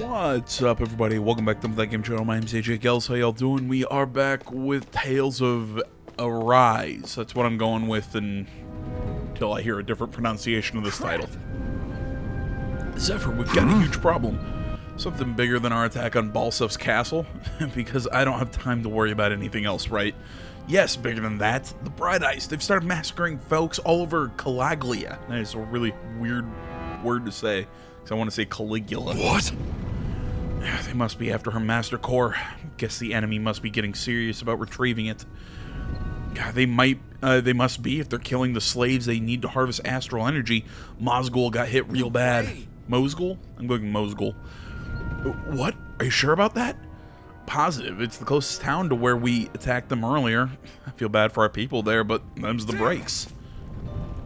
What's up, everybody? Welcome back to the Game Channel. My name's AJ Gels. How y'all doing? We are back with Tales of Arise. That's what I'm going with until I hear a different pronunciation of this title. Zephyr, we've got a huge problem. Something bigger than our attack on Balsef's castle, because I don't have time to worry about anything else, right? Yes, bigger than that. The Bright Eyes, they've started massacring folks all over Calaglia. That is a really weird word to say, because I want to say Caligula. What? They must be after her master core. Guess the enemy must be getting serious about retrieving it. They must be. If they're killing the slaves, they need to harvest astral energy. Mosgul got hit real bad. Mosgul? I'm going Mosgul. What? Are you sure about that? Positive. It's the closest town to where we attacked them earlier. I feel bad for our people there, but them's the breaks.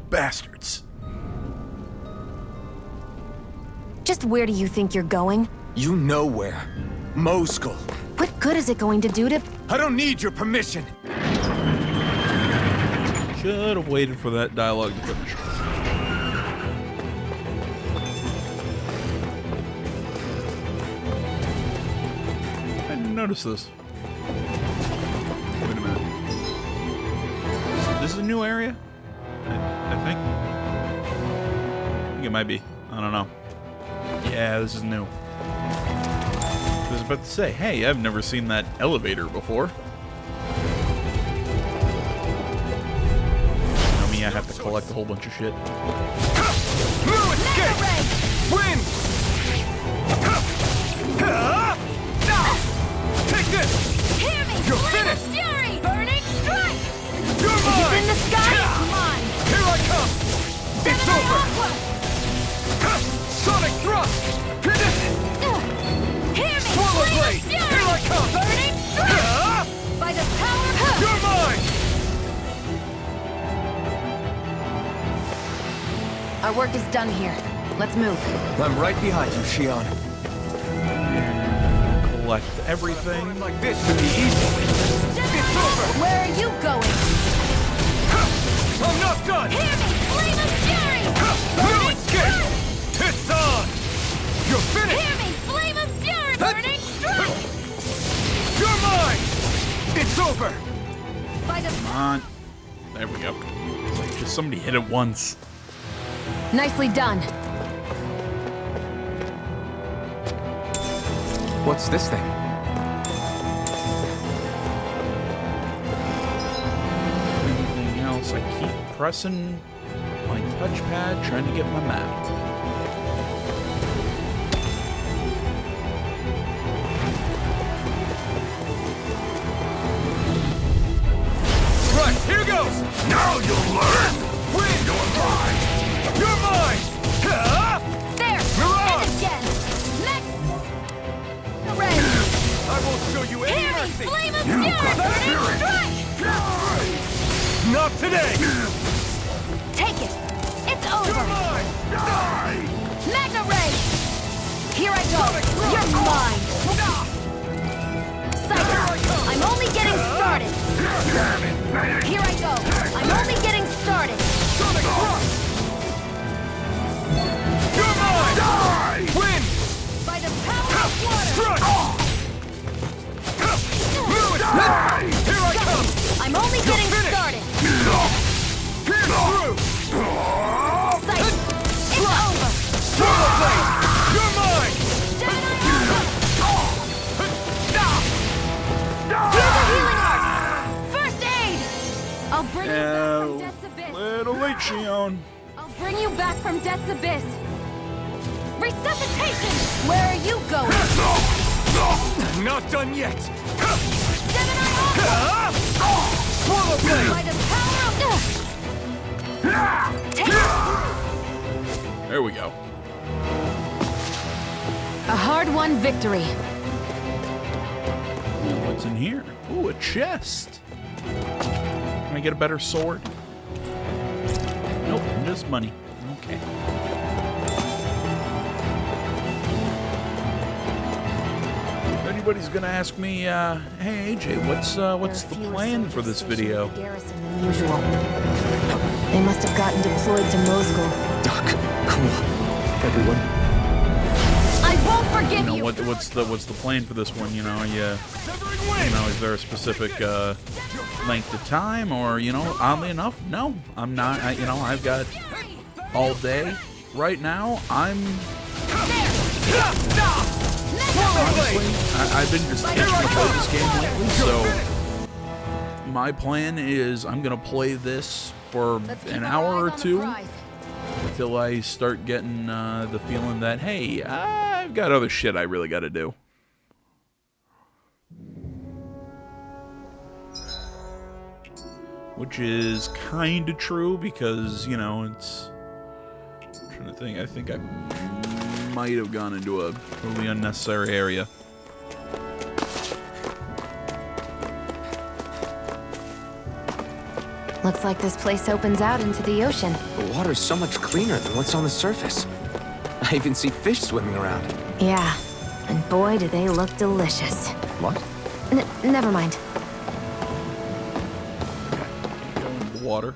Bastards. Just where do you think you're going? You know where. Mosgul. What good is it going to do to... I don't need your permission. Should have waited for that dialogue to finish. I didn't notice this. Wait a minute. This is a new area? I think. I think it might be. I don't know. Yeah, this is new. I was about to say, hey, I've never seen that elevator before. You know me, I have to collect a whole bunch of shit. Win! Take this! Hear me! You're finished! Fury! Burning strike! You're It's mine! in the sky! It's mine! Here I come! It's over! Sonic thrust! Finish! Hear me! Swallow blade! Fury! Here I come! Burning strike! By the power of... You're mine! Our work is done here. Let's move. I'm right behind you, Shion. Collect everything. Like this should be easy. It's over! Where are you going? I'm not done! Hear me! Flame of fury! No escape! It's on! You're finished! Hear me! Flame of fury! Burning strike! You're mine! It's over! By the... Come on. There we go. It's like just somebody hit it once. Nicely done. What's this thing? Anything else? I keep pressing my touchpad, trying to get my map. Right, here goes! Now you'll learn! Win! You're mine! You're mine! There! Mirage! And again! Next! Red! I won't show you any Hear me! mercy! Flame of fury! Burning strike! Not today! Take it! It's You're over! mine! Die! Magna Ray! Here I go! You're mine! Psycho! I'm only getting started! Here I go! I'm only getting started! Sonic thrust! You're mine! Die! Win! By the power of water! Strike! Move it! Die! Here I come! I'm only getting finished! started! Pierce through! Psycho! It's over! Swallow blade! You're mine! Jedi Alpha! Use a healing art! First aid! I'll bring you back from Death's Abyss! Little late, Shion. I'll bring you back from Death's Abyss! Resuscitation! Where are you going? Not done yet! Gemini Alpha! Swallow blade! By the power of... Take it! There we go. A hard-won victory. What's in here? Ooh, a chest. Can I get a better sword? Nope, just money. Okay. If anybody's gonna ask me, hey AJ, what's the plan for this video? Garrison than usual. They must have gotten deployed to Mosgul. Doc, cool. Everyone. I won't forgive you know, you. what's the plan for this one? You know, is there a specific length of time, or oddly enough, no, I'm not. I've got all day right now. Honestly, I've been just itching to play this game lately, so my plan is I'm gonna play this for an hour or two until I start getting the feeling that, hey, I've got other shit I really got to do. Which is kind of true because, it's... I'm trying to think. I think I might have gone into a totally unnecessary area. Looks like this place opens out into the ocean. The water's so much cleaner than what's on the surface. I even see fish swimming around. Yeah, and boy, do they look delicious. What? Never mind. Go into the water.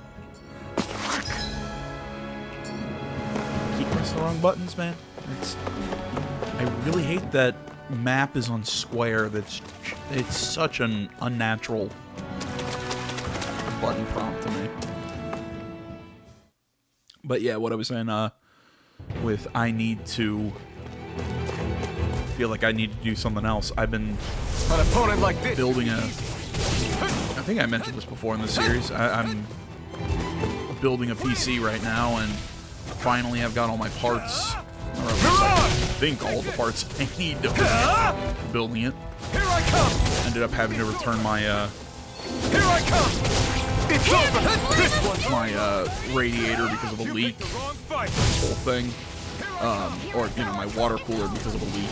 Keep pressing the wrong buttons, man. I really hate that map is on square. It's such an unnatural button prompt to me. But yeah, what I was saying, with I feel like I need to do something else. I've been An opponent like this. building I think I mentioned this before in the series. I'm building a PC right now, and finally I've got all my parts, or at least I think all the parts I need to finish building it. Here I come. Ended up having to return my Here I come. It's over. This one's my radiator because of a leak, the wrong fight. whole thing, or my water cooler because of a leak.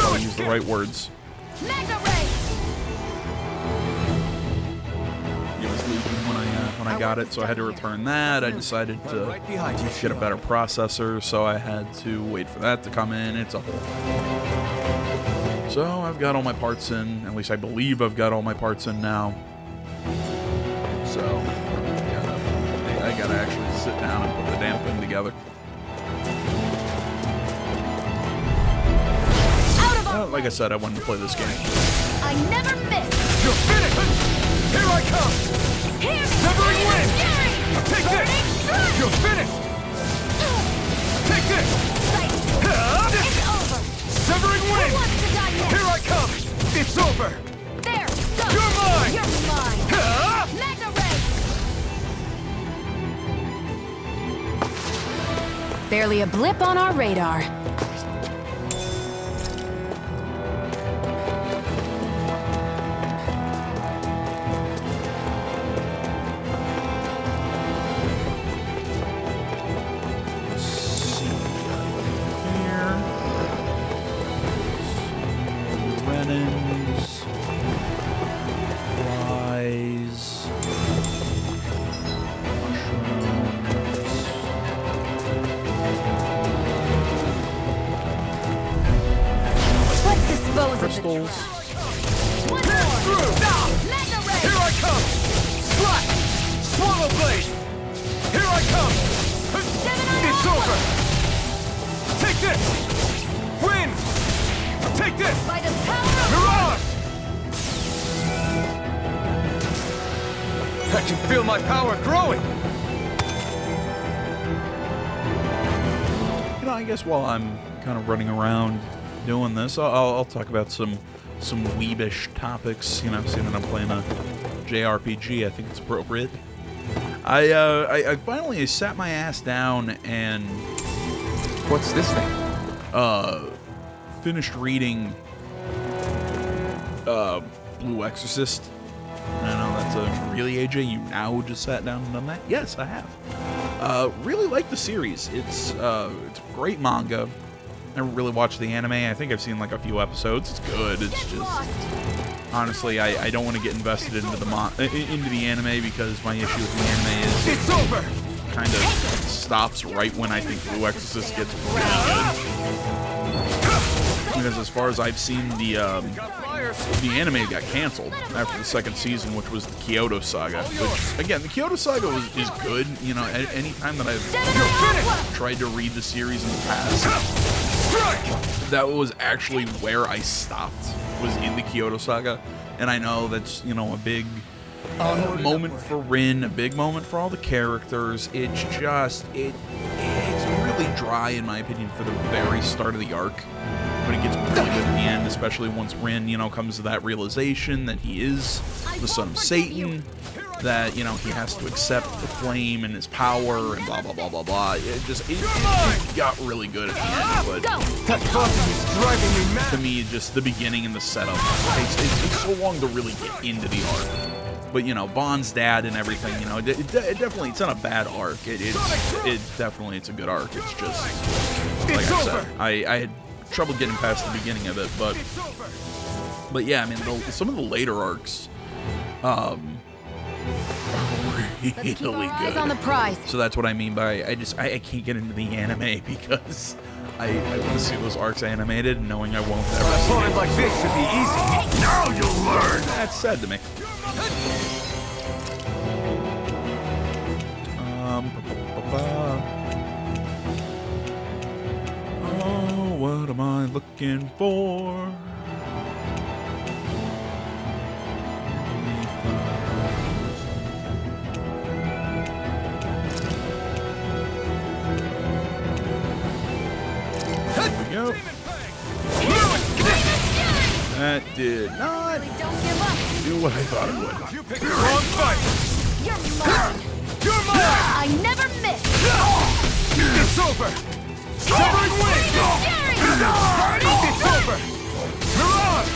I'll use the right words. Magna Ray! It was leaking when I got it, so I had to return that. I decided to Right behind you. get a better processor, so I had to wait for that to come in. It's a whole thing. So I've got all my parts in. At least I believe I've got all my parts in now. So I gotta actually sit down and put the damn thing together. Like I said, I wanted to play this game. I never miss! You're finished. Here I come. Here! Severing wind. Fury! Take this. Burning You're finished. Take this. Sight! It's over! Severing Who wind. wants to die next? Here I come. It's over. There! Go! You're mine. You're mine! Ah! Magna Ray! Barely a blip on our radar. Crystals. One more! Through. Now. Magna Ray! Here I come. Slash. Swallow blade. Here I come. It's over. Take this. Wind. Take this. By the power of Mirage. I can feel my power growing. I guess while I'm kind of running around doing this, I'll talk about some weebish topics. Seeing that I'm playing a JRPG, I think it's appropriate. I finally sat my ass down and What's this thing? finished reading Blue Exorcist. I know that's a really AJ. You now just sat down and done that? Yes, I have. Really like the series. It's a great manga. I never really watched the anime. I think I've seen like a few episodes. It's good. It's just honestly, I don't want to get invested into the anime because my issue with the anime is It's over. kind of stops right when I think Blue Exorcist gets really good. Because as far as I've seen, the anime got canceled after the second season, which was the Kyoto Saga. Which, again, the Kyoto Saga is good. Any time that I've tried to read the series in the past, that was actually where I stopped, was in the Kyoto Saga. And I know that's, you know, a big moment for Rin, a big moment for all the characters. It's just, it's really dry, in my opinion, for the very start of the arc. But it gets really good at the end, especially once Rin, you know, comes to that realization that he is the son of Satan, that, you know, he has to accept the flame and his power and blah, blah, blah, blah, blah. It got really good at the end, but That coffee is driving me mad. to me, just the beginning and the setup, it takes so long to really get into the arc. But, you know, Bond's dad and everything, you know, it definitely, it's not a bad arc. It's definitely, it's a good arc. It's just, like I said, I had trouble getting past the beginning of it, but yeah, I mean, some of the later arcs, are Let's keep really our eyes good. on the prize. So that's what I mean by I can't get into the anime because I want to see those arcs animated, knowing I won't ever An see opponent it. like this should be easy. Now you'll learn. That's sad to me. Oh, what am I looking for? There we go. That did not Really don't give up. do what I thought it would. You picked the wrong fight. You're mine. You're mine. I never miss. It's over. Severing wing. It's over. Mirage.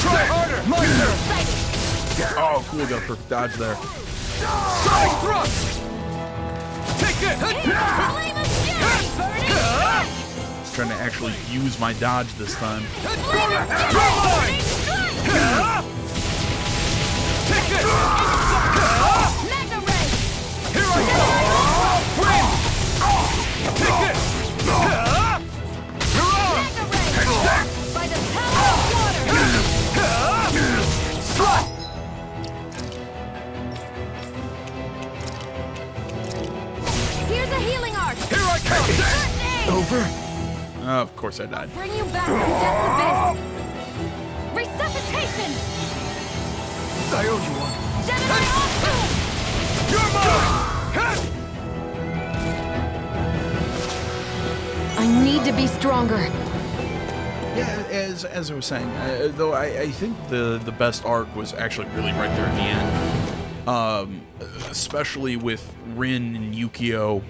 Try harder. My turn. Excited. Oh, cool. Got a perfect dodge there. Sonic thrust. Take this. Flame of fury. Burning Trying to actually use my dodge this time. You're mine. Take this. Mega ray. Here I go. Win. Take this. Mirage. Mega ray. By the power of water. Slap. Here's a healing arc. Here I come. First aid. Over. Oh, of course I died. Bring you back from death's abyss. Resuscitation. I owe you one. Gemini You're mine. I need to be stronger. Yeah, as I was saying, though I think the best arc was actually really right there at the end. Especially with Rin and Yukio.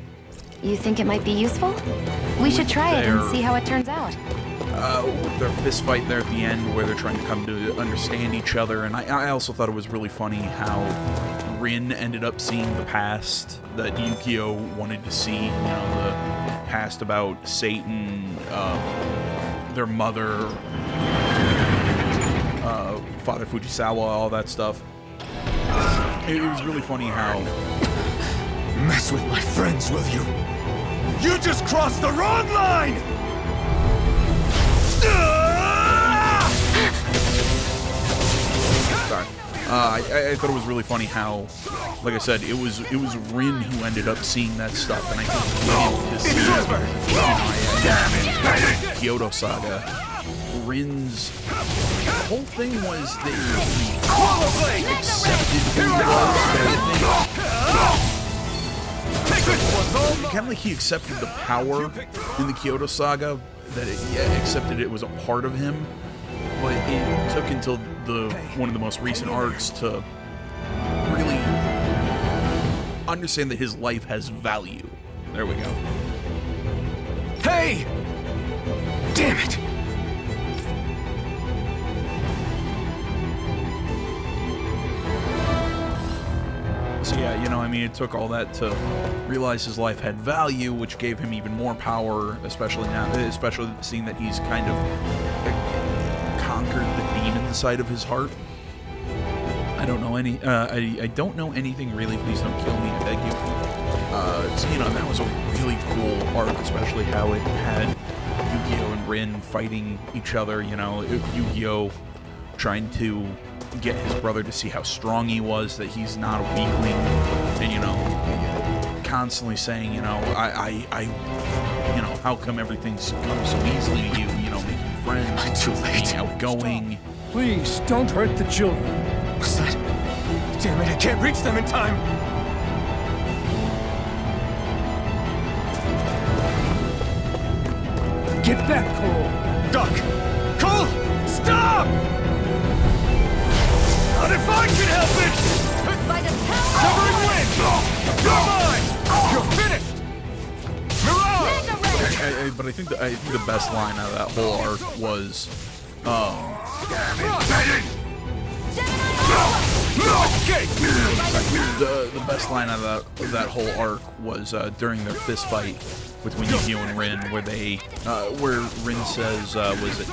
You think it might be useful? We should try it and see how it turns out. With their fist fight there at the end where they're trying to come to understand each other. And I also thought it was really funny how Rin ended up seeing the past that Yukio wanted to see. You know, the past about Satan, their mother, Father Fujisawa, all that stuff. It was really funny how... Mess with my friends, will you? You just crossed the wrong line! Sorry. I thought it was really funny how, like I said, it was Rin who ended up seeing that stuff, and I think to see in my Kyoto Saga, Rin's whole thing was that he accepted who he was. Kind of like he accepted the power in the Kyoto Saga, that it accepted it was a part of him, but it took until one of the most recent arcs to really understand that his life has value. There we go. Hey! Damn it! So yeah, you know, I mean, it took all that to realize his life had value, which gave him even more power, especially seeing that he's kind of conquered the demon side of his heart. I don't know I don't know anything really. Please don't kill me, I beg you. So, you know, that was a really cool arc, especially how it had Yu-Gi-Oh and Rin fighting each other. You know, Yu-Gi-Oh trying to get his brother to see how strong he was, that he's not a weakling, and, you know, constantly saying, you know, I you know, how come everything's come so easily to you, you know, making friends, Too late. being outgoing. Please, don't hurt the children. What's that? Damn it, I can't reach them in time. Get back, Cole. Duck! Cole! Stop! Not if I can help it! Hurt by the power. Covering wind! You're mine! You're finished! Mirage! Mega Ray. But I think the best line out of that whole arc was, the best line out of that whole arc was during their fist fight between Yu-Gi-Oh and Rin, where they, where Rin says, was it,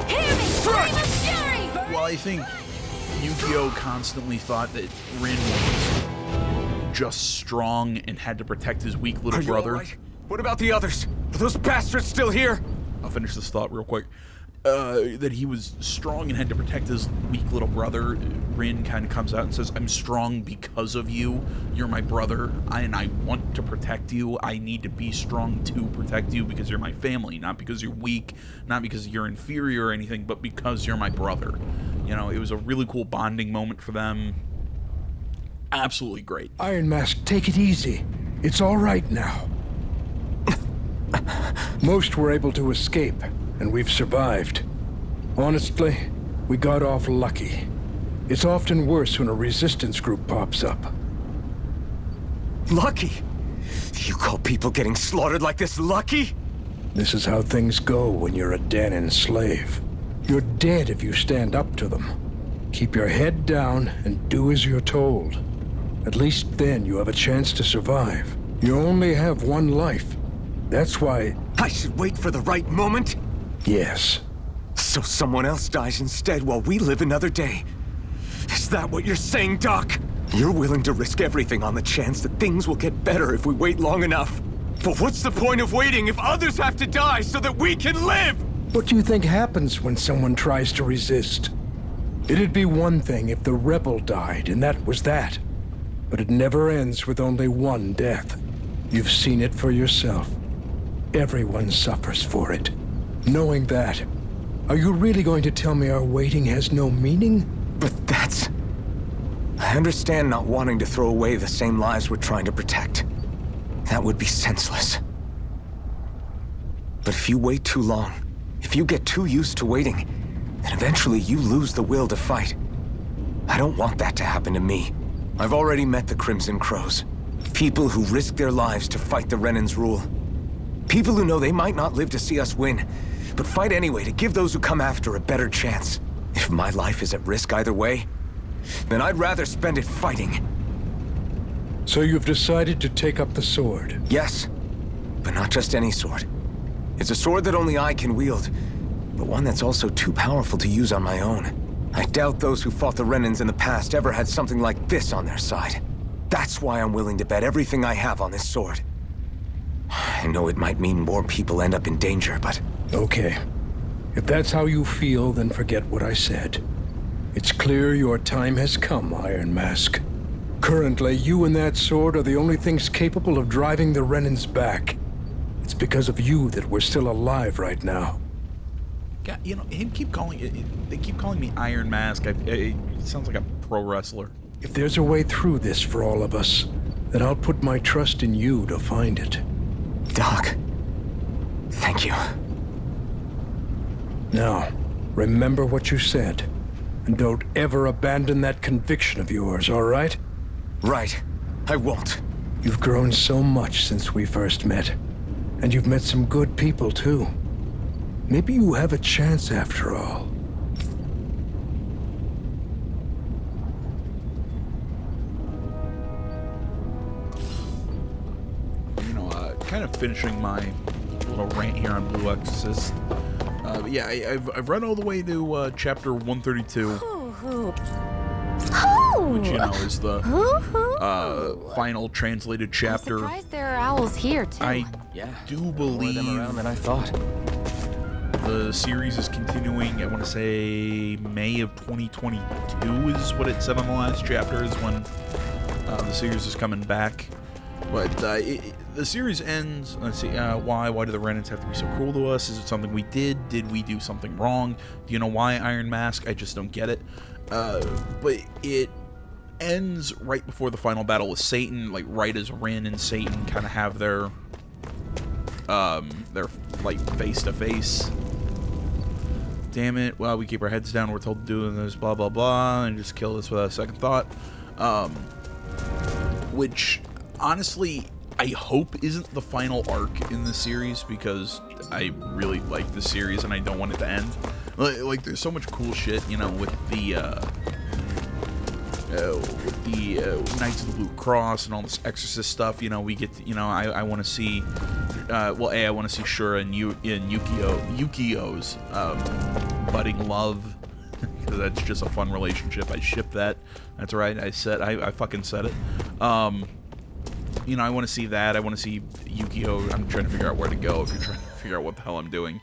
Hear me! Scream of fury! well, I think Yu-Gi-Oh constantly thought that Rin was just strong and had to protect his weak little Are you brother. all right? What about the others? Are those bastards still here? I'll finish this thought real quick. That he was strong and had to protect his weak little brother. Rin kind of comes out and says, I'm strong because of you. You're my brother, and I want to protect you. I need to be strong to protect you because you're my family, not because you're weak, not because you're inferior or anything, but because you're my brother. You know, it was a really cool bonding moment for them. Absolutely great. Iron Mask, take it easy. It's all right now. Most were able to escape, and we've survived. Honestly, we got off lucky. It's often worse when a resistance group pops up. Lucky? You call people getting slaughtered like this lucky? This is how things go when you're a Danon slave. You're dead if you stand up to them. Keep your head down and do as you're told. At least then you have a chance to survive. You only have one life. That's why... I should wait for the right moment? Yes. So someone else dies instead while we live another day. Is that what you're saying, Doc? You're willing to risk everything on the chance that things will get better if we wait long enough. But what's the point of waiting if others have to die so that we can live? What do you think happens when someone tries to resist? It'd be one thing if the rebel died, and that was that. But it never ends with only one death. You've seen it for yourself. Everyone suffers for it. Knowing that, are you really going to tell me our waiting has no meaning? But that's... I understand not wanting to throw away the same lives we're trying to protect. That would be senseless. But if you wait too long, if you get too used to waiting, then eventually you lose the will to fight. I don't want that to happen to me. I've already met the Crimson Crows. People who risk their lives to fight the Renan's rule. People who know they might not live to see us win, but fight anyway to give those who come after a better chance. If my life is at risk either way, then I'd rather spend it fighting. So you've decided to take up the sword? Yes, but not just any sword. It's a sword that only I can wield, but one that's also too powerful to use on my own. I doubt those who fought the Renans in the past ever had something like this on their side. That's why I'm willing to bet everything I have on this sword. I know it might mean more people end up in danger, but... Okay. If that's how you feel, then forget what I said. It's clear your time has come, Iron Mask. Currently, you and that sword are the only things capable of driving the Renans back. It's because of you that we're still alive right now. God, you know, they keep calling me Iron Mask. It sounds like a pro wrestler. If there's a way through this for all of us, then I'll put my trust in you to find it. Doc, thank you. Now, remember what you said, and don't ever abandon that conviction of yours, all right? Right. I won't. You've grown so much since we first met, and you've met some good people, too. Maybe you have a chance after all. You know, kind of finishing my little rant here on Blue Exorcist. But yeah, I've read all the way to chapter 132, which, you know, is the final translated chapter. I'm surprised there are owls here, too. I do believe More of them around than I thought. the series is continuing. I want to say May of 2022 is what it said on the last chapter, is when the series is coming back. But the series ends. Let's see. Why? Why do the Renans have to be so cruel to us? Is it something we did? Did we do something wrong? Do you know why Iron Mask? I just don't get it. But it ends right before the final battle with Satan, like right as Rin and Satan kind of have their like face to face. Damn it! Well, we keep our heads down. We're told to do this, blah blah blah, and just kill this without a second thought. Which, honestly, I hope isn't the final arc in the series, because I really like the series and I don't want it to end. Like there's so much cool shit, you know, with the Knights of the Blue Cross and all this Exorcist stuff. You know, we get to, you know, I want to see well, I want to see Shura and Yukio's budding love, because that's just a fun relationship. I ship that. That's right, I fucking said it. You know, I want to see that. I want to see Yukio. I'm trying to figure out where to go if you're trying to figure out what the hell I'm doing.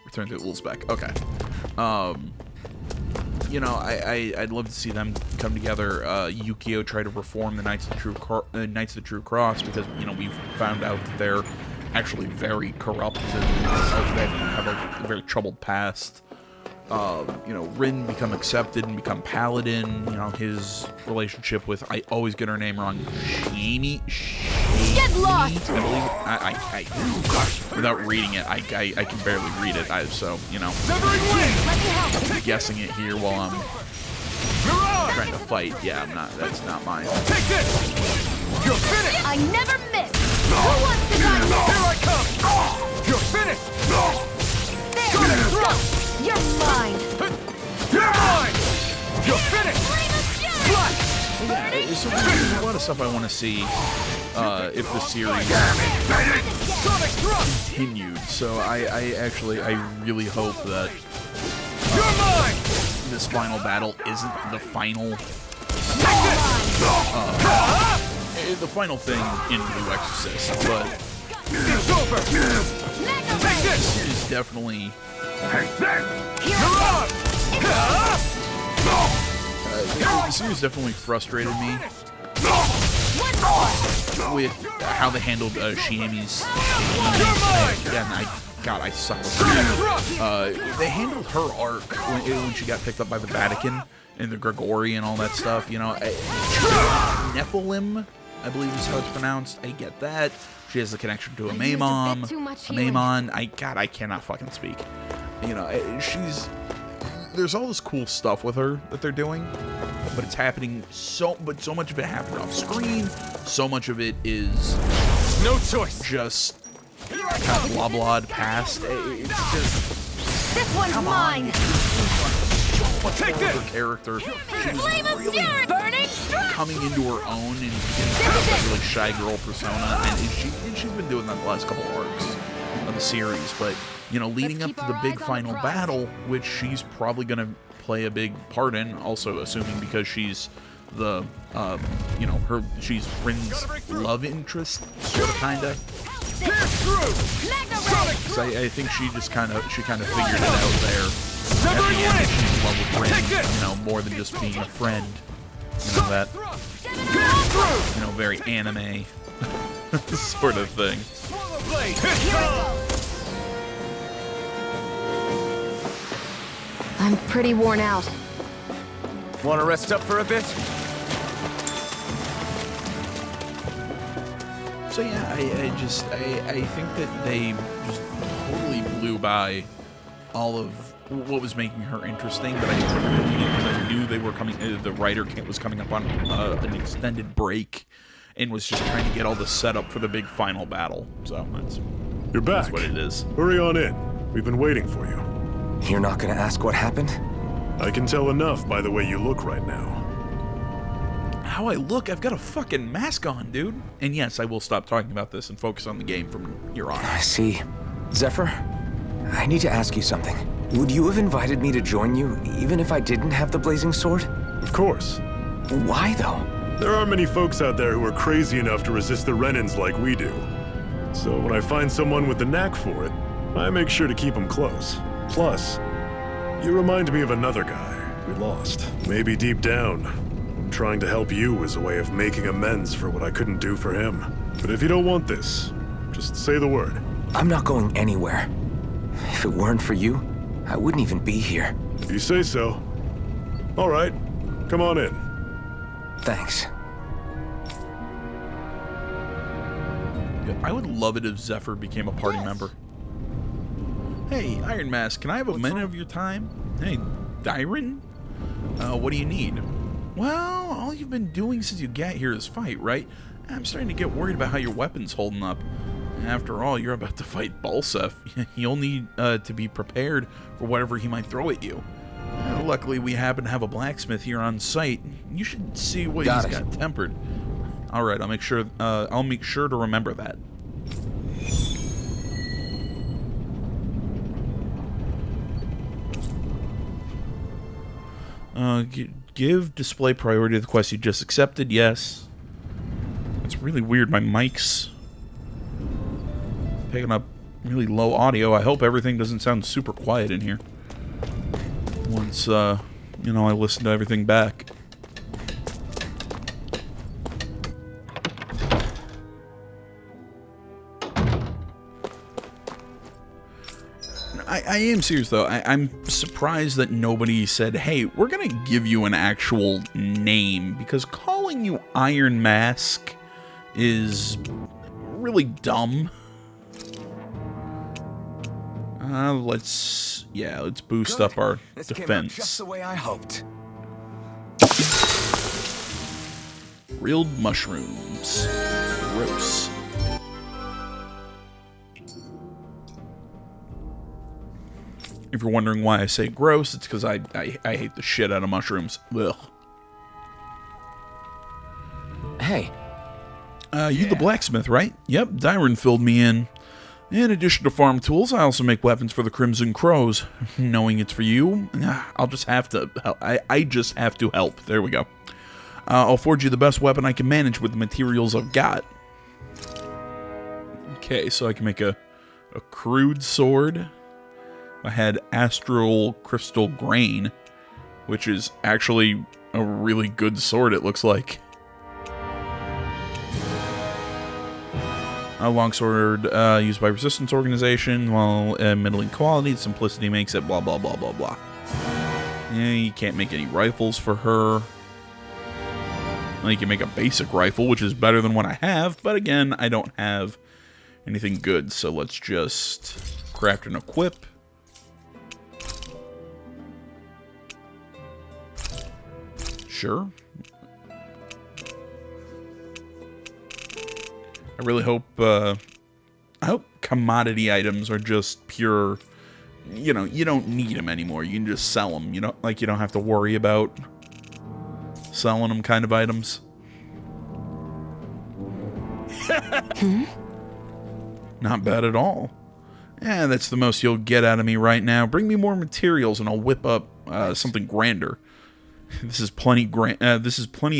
Return to the little spec. Okay. You know, I'd love to see them come together. Yukio try to reform the Knights of the True Cross, because, you know, we've found out that they're actually very corrupt and they have a very troubled past. You know, Rin become accepted and become paladin. You know, his relationship with, I always get her name wrong, Shani. Get lost! I believe I without reading it, I can barely read it. So, you know, I'm guessing it here while I'm trying to fight. Yeah, I'm not. That's not mine. Take this! You're finished! I never miss! Who wants to die? Here I come! You're finished! There! You're mine! You're mine! You're finished! Flash! There's a lot of stuff I want to see if the series continued. So I really hope that this final battle isn't the final the final thing in New Exorcist, but It's over! Take this! it's definitely You're on! the series definitely frustrated me with how they handled Shiemi's. I suck with her. They handled her arc when she got picked up by the Vatican and the Gregori and all that stuff. You know, Nephilim, I believe is how it's pronounced. I get that. She has a connection to a Maimon. I cannot fucking speak. You know, there's all this cool stuff with her that they're doing, but it's happening so much of it happened off screen. So much of it is No choice! just kind of blah blah past. It's just, This one's mine! Take this! her character. She's Flame of really fury! Burning strike! coming into her own and getting kind of that really shy girl persona, and she's been doing that the last couple arcs of the series. But you know, leading up to the big final battle, which she's probably going to play a big part in, also assuming because she's the, you know, she's Rin's love interest, sort of, kind of. So I think she kind of figured it out there. At the end, she's in love with Rin, you know, more than just being a friend. You know, that, you know, very anime sort of thing. I'm pretty worn out. Want to rest up for a bit? So yeah, I think that they just totally blew by all of what was making her interesting, but I knew they were coming. The writer was coming up on an extended break, and was just trying to get all the setup for the big final battle. So You're back. that's what it is. Hurry on in. We've been waiting for you. You're not gonna ask what happened? I can tell enough by the way you look right now. How I look? I've got a fucking mask on, dude. And yes, I will stop talking about this and focus on the game from here on. I see. Zephyr, I need to ask you something. Would you have invited me to join you, even if I didn't have the blazing sword? Of course. Why, though? There aren't many folks out there who are crazy enough to resist the Renans like we do. So when I find someone with the knack for it, I make sure to keep them close. Plus, you remind me of another guy we lost. Maybe deep down, trying to help you as a way of making amends for what I couldn't do for him. But if you don't want this, just say the word. I'm not going anywhere. If it weren't for you, I wouldn't even be here. If you say so. All right, come on in. Thanks. I would love it if Zephyr became a party member. Hey, Iron Mask, can I have a minute of your time? Hey, Dyron? What do you need? Well, all you've been doing since you got here is fight, right? I'm starting to get worried about how your weapon's holding up. After all, you're about to fight Balsef. You'll need to be prepared for whatever he might throw at you. Luckily, we happen to have a blacksmith here on site. You should see what he's got tempered. All right, I'll make sure to remember that. Give display priority to the quest you just accepted. Yes. It's really weird. My mic's picking up really low audio. I hope everything doesn't sound super quiet in here. Once, you know, I listen to everything back. I am serious, though. I'm surprised that nobody said, hey, we're going to give you an actual name, because calling you Iron Mask is really dumb. Let's boost up our This defense. came out just the way I hoped. Grilled mushrooms. Gross. If you're wondering why I say gross, it's because I hate the shit out of mushrooms. Ugh. Hey. You the blacksmith, right? Yep, Dyron filled me in. In addition to farm tools, I also make weapons for the Crimson Crows. Knowing it's for you, I'll just have to help. I just have to help. There we go. I'll forge you the best weapon I can manage with the materials I've got. Okay, so I can make a crude sword. I had Astral Crystal Grain, which is actually a really good sword, it looks like. A longsword used by Resistance Organization, while middling quality, simplicity makes it blah blah blah blah blah. Yeah, you can't make any rifles for her. Well, you can make a basic rifle, which is better than what I have, but again, I don't have anything good, so let's just craft and equip. Sure. I really hope, I hope commodity items are just pure, you know, you don't need them anymore. You can just sell them, you know, like you don't have to worry about selling them kind of items. Not bad at all. Yeah, that's the most you'll get out of me right now. Bring me more materials and I'll whip up something grander. This is plenty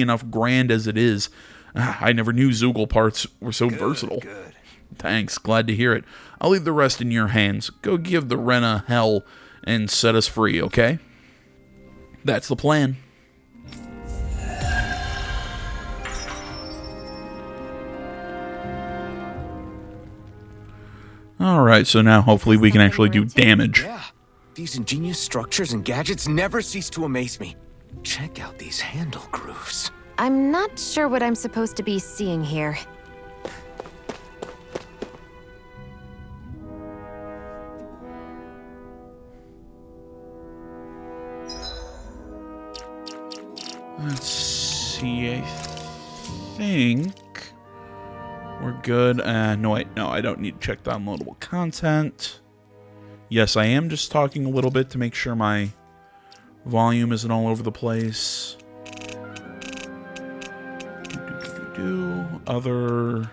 enough grand as it is. I never knew Zoogle parts were so versatile. Good. Thanks, glad to hear it. I'll leave the rest in your hands. Go give the Rena hell and set us free, okay? That's the plan. Alright, so now hopefully we can actually do damage. Yeah. These ingenious structures and gadgets never cease to amaze me. Check out these handle grooves. I'm not sure what I'm supposed to be seeing here. Let's see, I think we're good. No, wait, no, I don't need to check downloadable content. Yes, I am just talking a little bit to make sure my volume isn't all over the place. Other...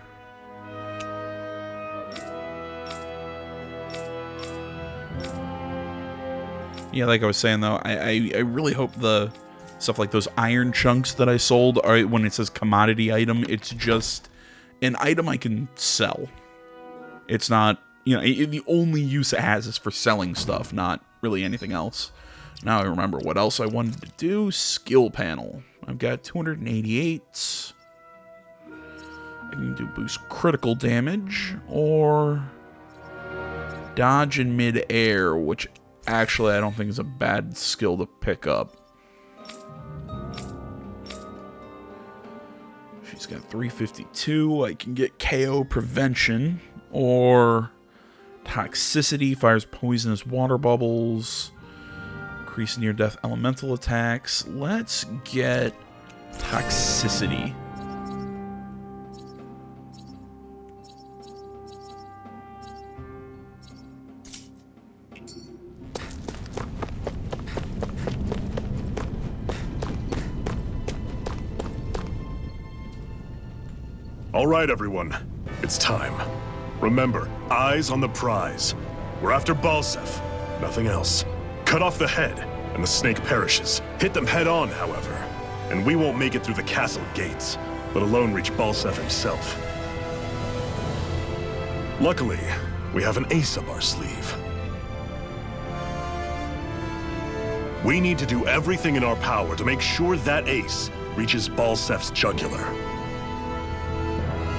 Yeah, like I was saying, though, I really hope the stuff like those iron chunks that I sold, are, when it says commodity item, it's just an item I can sell. It's not, you know, the only use it has is for selling stuff, not really anything else. Now I remember what else I wanted to do. Skill panel. I've got 288. I can do boost critical damage or dodge in mid-air, which actually I don't think is a bad skill to pick up. She's got 352. I can get KO prevention or toxicity, fires poisonous water bubbles, increase near-death elemental attacks. Let's get toxicity. All right, everyone. It's time. Remember, eyes on the prize. We're after Balsef, nothing else. Cut off the head, and the snake perishes. Hit them head on, however, and we won't make it through the castle gates, let alone reach Balsef himself. Luckily, we have an ace up our sleeve. We need to do everything in our power to make sure that ace reaches Balsef's jugular.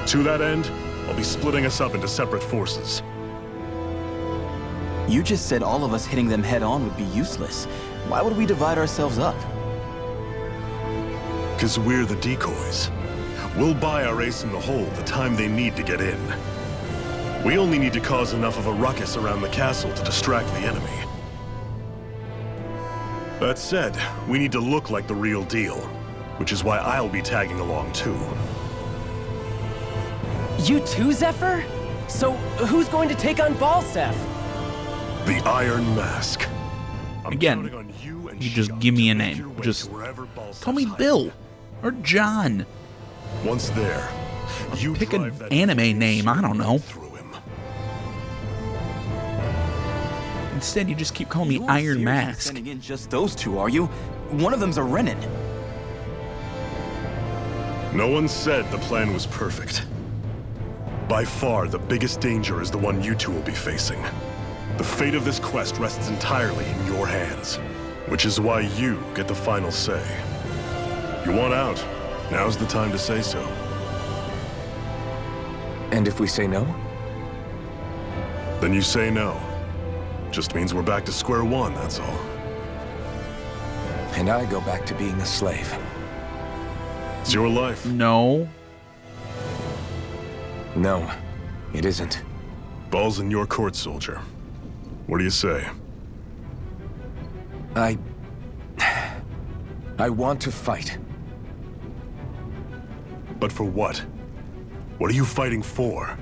To that end, I'll be splitting us up into separate forces. You just said all of us hitting them head-on would be useless. Why would we divide ourselves up? 'Cause we're the decoys. We'll buy our ace in the hole the time they need to get in. We only need to cause enough of a ruckus around the castle to distract the enemy. That said, we need to look like the real deal, which is why I'll be tagging along too. You too, Zephyr? So, who's going to take on Balsef? The Iron Mask. I'm Again, counting on you and you just Shun give me to a make name. your way Just to wherever Balsef's call me hiding. Bill or John. Once there, you Pick an drive that anime name, I don't know. through him. Instead, you just keep calling me You aren't Iron seriously Mask. sending in just those two, are you? One of them's a Renin. No one said the plan was perfect. By far, the biggest danger is the one you two will be facing. The fate of this quest rests entirely in your hands, which is why you get the final say. You want out, now's the time to say so. And if we say no? Then you say no. Just means we're back to square one, that's all. And I go back to being a slave. It's your life. No. No, it isn't. Ball's in your court, soldier. What do you say? I want to fight. But for what? What are you fighting for?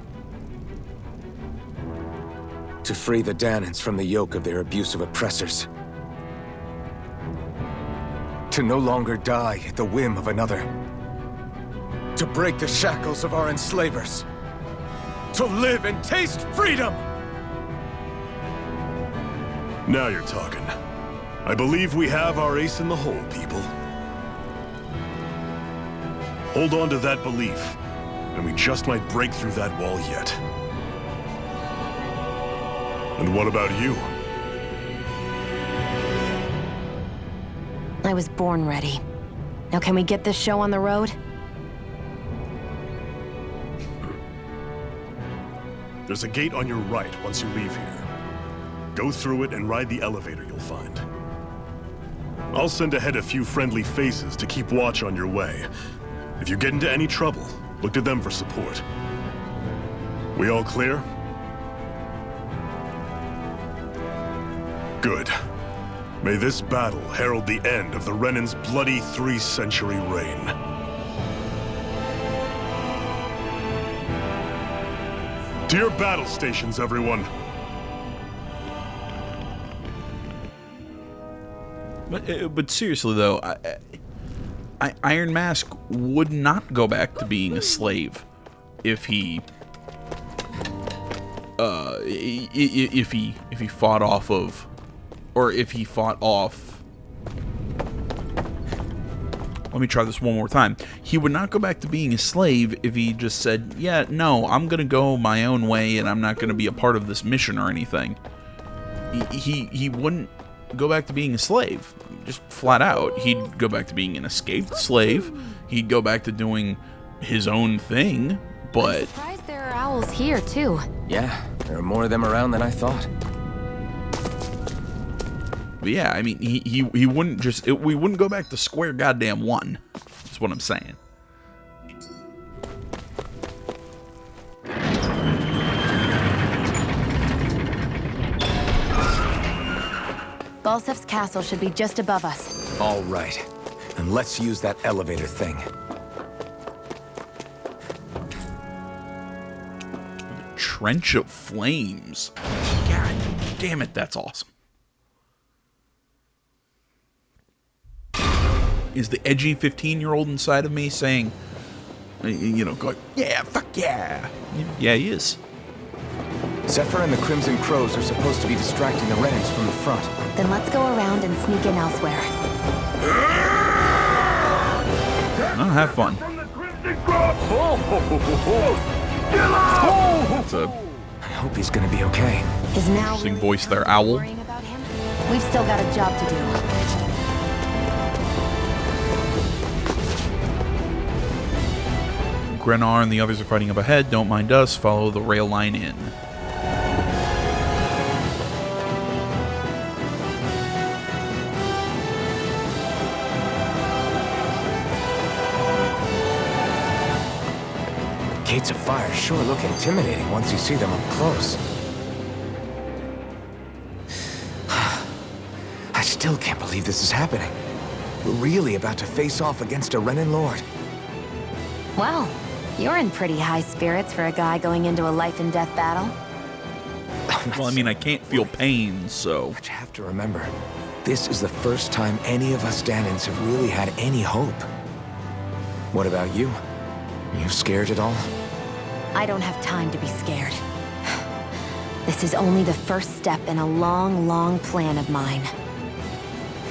To free the Danans from the yoke of their abusive oppressors. To no longer die at the whim of another. To break the shackles of our enslavers. To live and taste freedom! Now you're talking. I believe we have our ace in the hole, people. Hold on to that belief, and we just might break through that wall yet. And what about you? I was born ready. Now can we get this show on the road? There's a gate on your right once you leave here. Go through it and ride the elevator you'll find. I'll send ahead a few friendly faces to keep watch on your way. If you get into any trouble, look to them for support. We all clear? Good. May this battle herald the end of the Renin's bloody 3-century reign. To your battle stations, everyone. But seriously though, Iron Mask would not go back to being a slave if he fought off of, or if he fought off. Let me try this one more time. He would not go back to being a slave if he just said, yeah, no, I'm gonna go my own way and I'm not gonna be a part of this mission or anything. He wouldn't go back to being a slave, just flat out. He'd go back to being an escaped slave. He'd go back to doing his own thing, But Surprised there are owls here too. Yeah, there are more of them around than I thought. yeah, I mean, he wouldn't just we wouldn't go back to square goddamn one. That's what I'm saying. Balsef's castle should be just above us. All right. And let's use that elevator thing. Trench of Flames. God damn it, that's awesome. Is the edgy 15-year-old inside of me saying, you know, going, yeah, fuck yeah. Yeah, he is. Zephyr and the Crimson Crows are supposed to be distracting the Renans from the front. Then let's go around and sneak in elsewhere. Oh, have fun. That's a I hope he's gonna be okay. Is now interesting really voice time there, to be Owl. worrying about him? We've still got a job to do. Grenar and the others are fighting up ahead. Don't mind us. Follow the rail line in. Gates of fire sure look intimidating once you see them up close. I still can't believe this is happening. We're really about to face off against a Renan Lord. Well, you're in pretty high spirits for a guy going into a life and death battle. Well, I mean, I can't feel pain, so... But you have to remember, this is the first time any of us stand-ins have really had any hope. What about you? Are you scared at all? I don't have time to be scared. This is only the first step in a long, long plan of mine.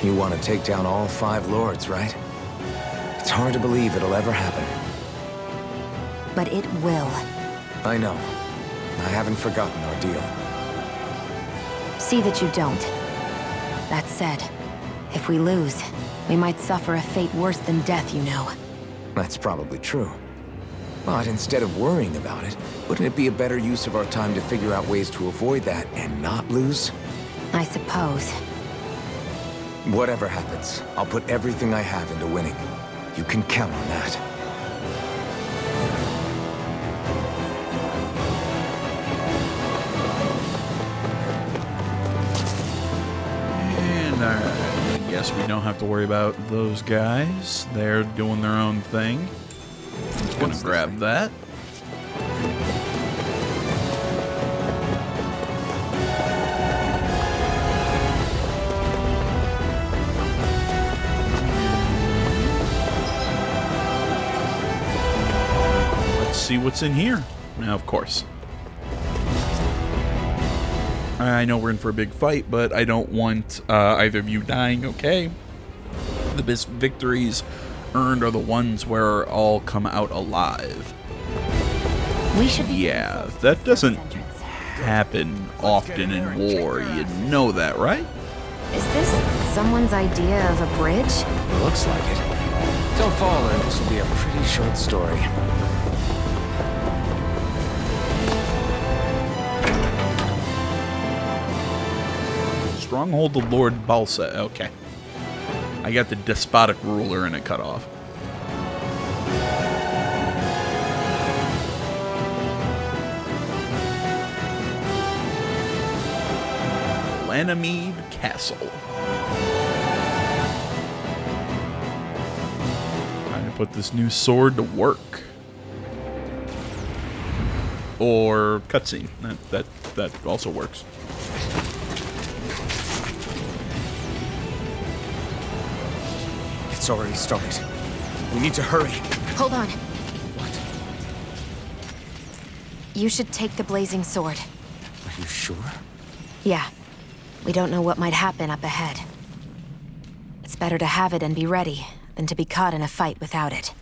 You want to take down all 5 lords, right? It's hard to believe it'll ever happen. But it will. I know. I haven't forgotten our deal. See that you don't. That said, if we lose, we might suffer a fate worse than death, you know. That's probably true. But instead of worrying about it, wouldn't it be a better use of our time to figure out ways to avoid that and not lose? I suppose. Whatever happens, I'll put everything I have into winning. You can count on that. And alright, I guess we don't have to worry about those guys. They're doing their own thing. I'm just gonna grab that. Let's see what's in here. Now, of course. I know we're in for a big fight, but I don't want either of you dying, okay? The best victories earned are the ones where all come out alive. We should be Yeah, that doesn't happen often in war. You know that, right? Is this someone's idea of a bridge? Looks like it. Don't fall, and this will be a pretty short story. Stronghold of Lord Balsa. Okay. I got the despotic ruler and it cut off. Lanamede Castle. Time to put this new sword to work. Or cutscene. That also works. It's already started. We need to hurry. Hold on. What? You should take the blazing sword. Are you sure? Yeah. We don't know what might happen up ahead. It's better to have it and be ready than to be caught in a fight without it.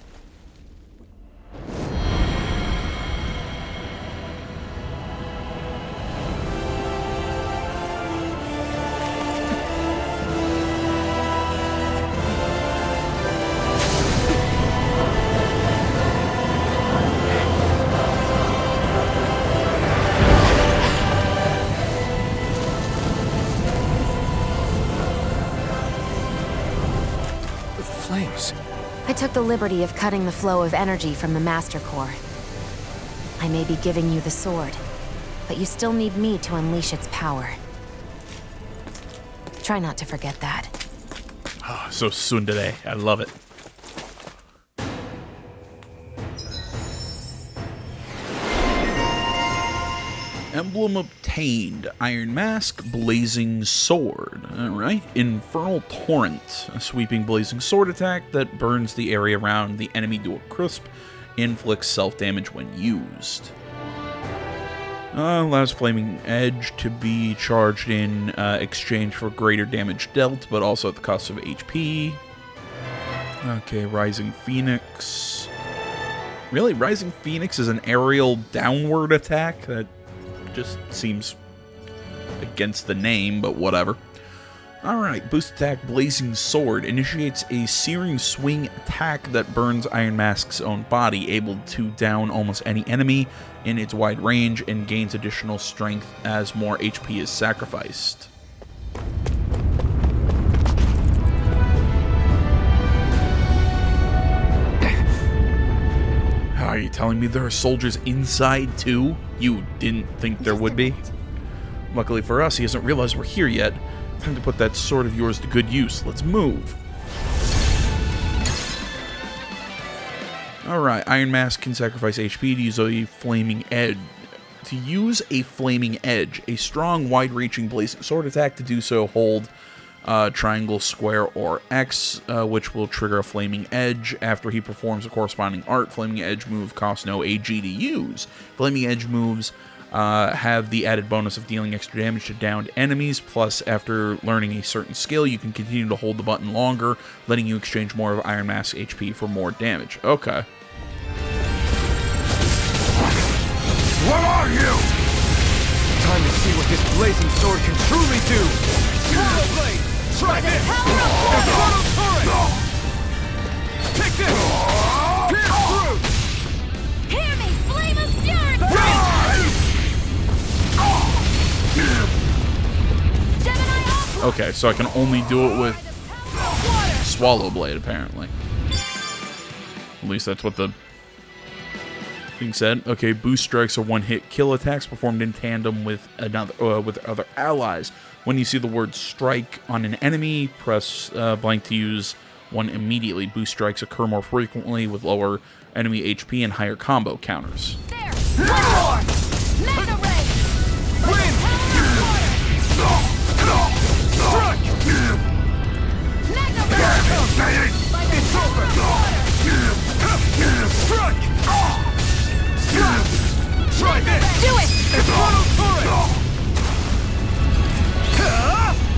flames? I took the liberty of cutting the flow of energy from the Master Core. I may be giving you the sword, but you still need me to unleash its power. Try not to forget that. Oh, so tsundere. I love it. Emblem obtained. Iron Mask, Blazing Sword. Alright. Infernal Torrent. A sweeping blazing sword attack that burns the area around the enemy to a crisp. Inflicts self-damage when used. Allows Flaming Edge to be charged in exchange for greater damage dealt, but also at the cost of HP. Okay, Rising Phoenix. Really? Rising Phoenix is an aerial downward attack? That just seems against the name, but whatever. Alright, boost attack Blazing Sword initiates a searing swing attack that burns Iron Mask's own body, able to down almost any enemy in its wide range, and gains additional strength as more HP is sacrificed. Are you telling me there are soldiers inside too? You didn't think there would be? Luckily for us, he hasn't realized we're here yet. Time to put that sword of yours to good use. Let's move. Alright, Iron Mask can sacrifice HP to use a Flaming Edge. To use a Flaming Edge, a strong, wide-reaching blazing sword attack. To do so, hold triangle, square, or X, which will trigger a Flaming Edge. After he performs a corresponding art, Flaming Edge move costs no AG to use. Flaming Edge moves have the added bonus of dealing extra damage to downed enemies, plus after learning a certain skill, you can continue to hold the button longer, letting you exchange more of Iron Mask HP for more damage. Okay. What are you? Time to see what this blazing sword can truly do! Swallow Blade! Try this! Infernal Torrent! Take this! Pierce through! Hear me, Flame of Fury! Okay, so I can only do it with Swallow Blade, apparently. At least that's what the thing said. Okay, boost strikes are one-hit kill attacks performed in tandem with other allies. When you see the word strike on an enemy, press blank to use one immediately. Boost strikes occur more frequently with lower enemy HP and higher combo counters. There! One more! Mega Ray! Win! Strike! Mega Ray! It's over! Strike! Try this! Do it! Infernal Torrent!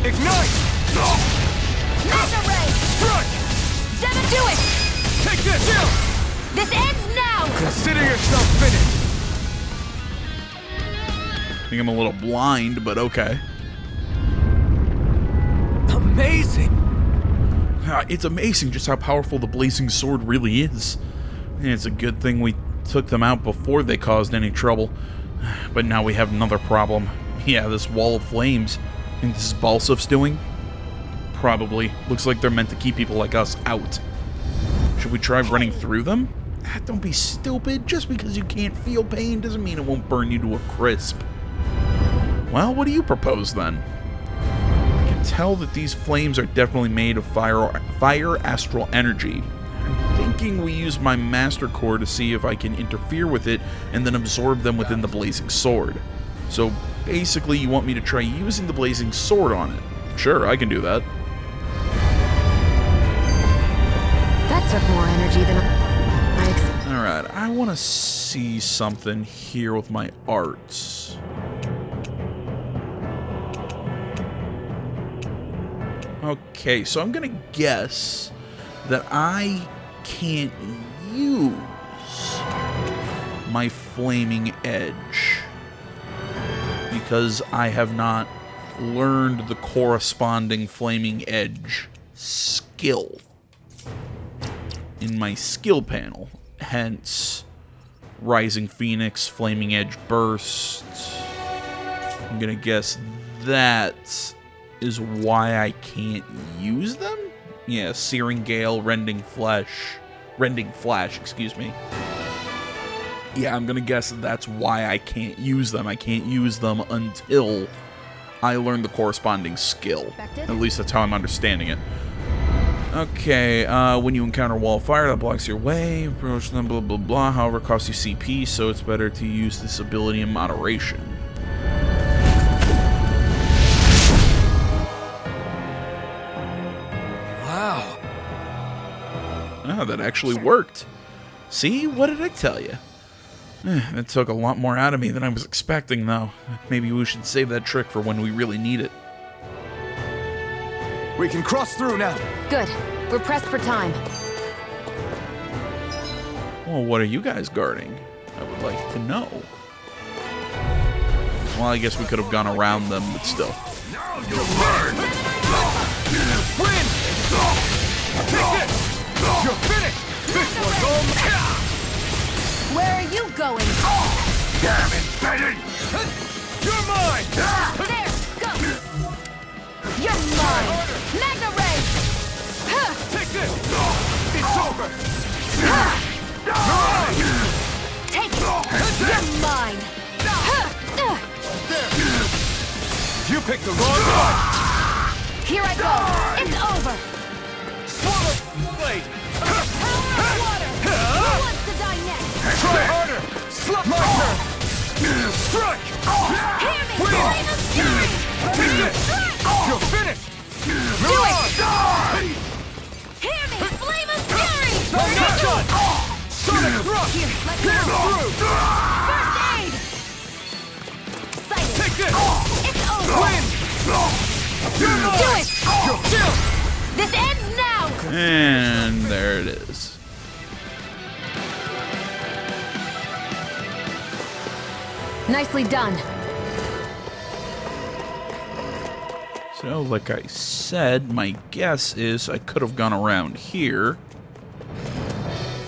Ignite! Mega Ray! Strike! Devin, do it! Take this! This ends now! Consider yourself finished! I think I'm a little blind, but okay. Amazing! It's amazing just how powerful the Blazing Sword really is. And it's a good thing we took them out before they caused any trouble. But now we have another problem. Yeah, this wall of flames. Think this is Balsuf's doing? Probably. Looks like they're meant to keep people like us out. Should we try running through them? Don't be stupid. Just because you can't feel pain doesn't mean it won't burn you to a crisp. Well, what do you propose then? I can tell that these flames are definitely made of fire astral energy. I'm thinking we use my Master Core to see if I can interfere with it and then absorb them within the Blazing Sword. So basically you want me to try using the Blazing Sword on it. Sure, I can do that. That took more energy than I expected. Alright, I want to see something here with my arts. Okay, so I'm gonna guess that I can't use my Flaming Edge because I have not learned the corresponding Flaming Edge skill in my skill panel. Hence, Rising Phoenix, Flaming Edge Burst. I'm gonna guess that is why I can't use them? Yeah, searing gale, rending flash, excuse me. Yeah, I'm gonna guess that's why I can't use them. I can't use them until I learn the corresponding skill. At least that's how I'm understanding it. Okay, when you encounter a wall of fire that blocks your way, approach them, blah, blah, blah. However, it costs you CP, so it's better to use this ability in moderation. Wow. Oh, that actually worked. See? What did I tell you? It took a lot more out of me than I was expecting, though. Maybe we should save that trick for when we really need it. We can cross through now. Good. We're pressed for time. Well, what are you guys guarding? I would like to know. Well, I guess we could have gone around them, but still. Now you learn. Win. Take this. You're finished. This one's all. Where are you going? Damn it, Bennett. You're mine. There, go. You're mine. Magna Ray. Take this. It's over. Take it. You're mine. You picked the wrong one. Here I go. It's over. Swallow blade. Power of water. Who wants to die next? Try harder. Slap my turn. Strike. Hear me. Win. Flame of fury. Take this. You're finished. Do it. Hear me. Flame of fury. I'm not done. Sonic thrust. Here, let Pierce go. through. First aid. Sighted. Take this. It's over. Win. You're mine. Do it. You're still. This ends now. And there it is. Nicely done. So, like I said, my guess is I could have gone around here,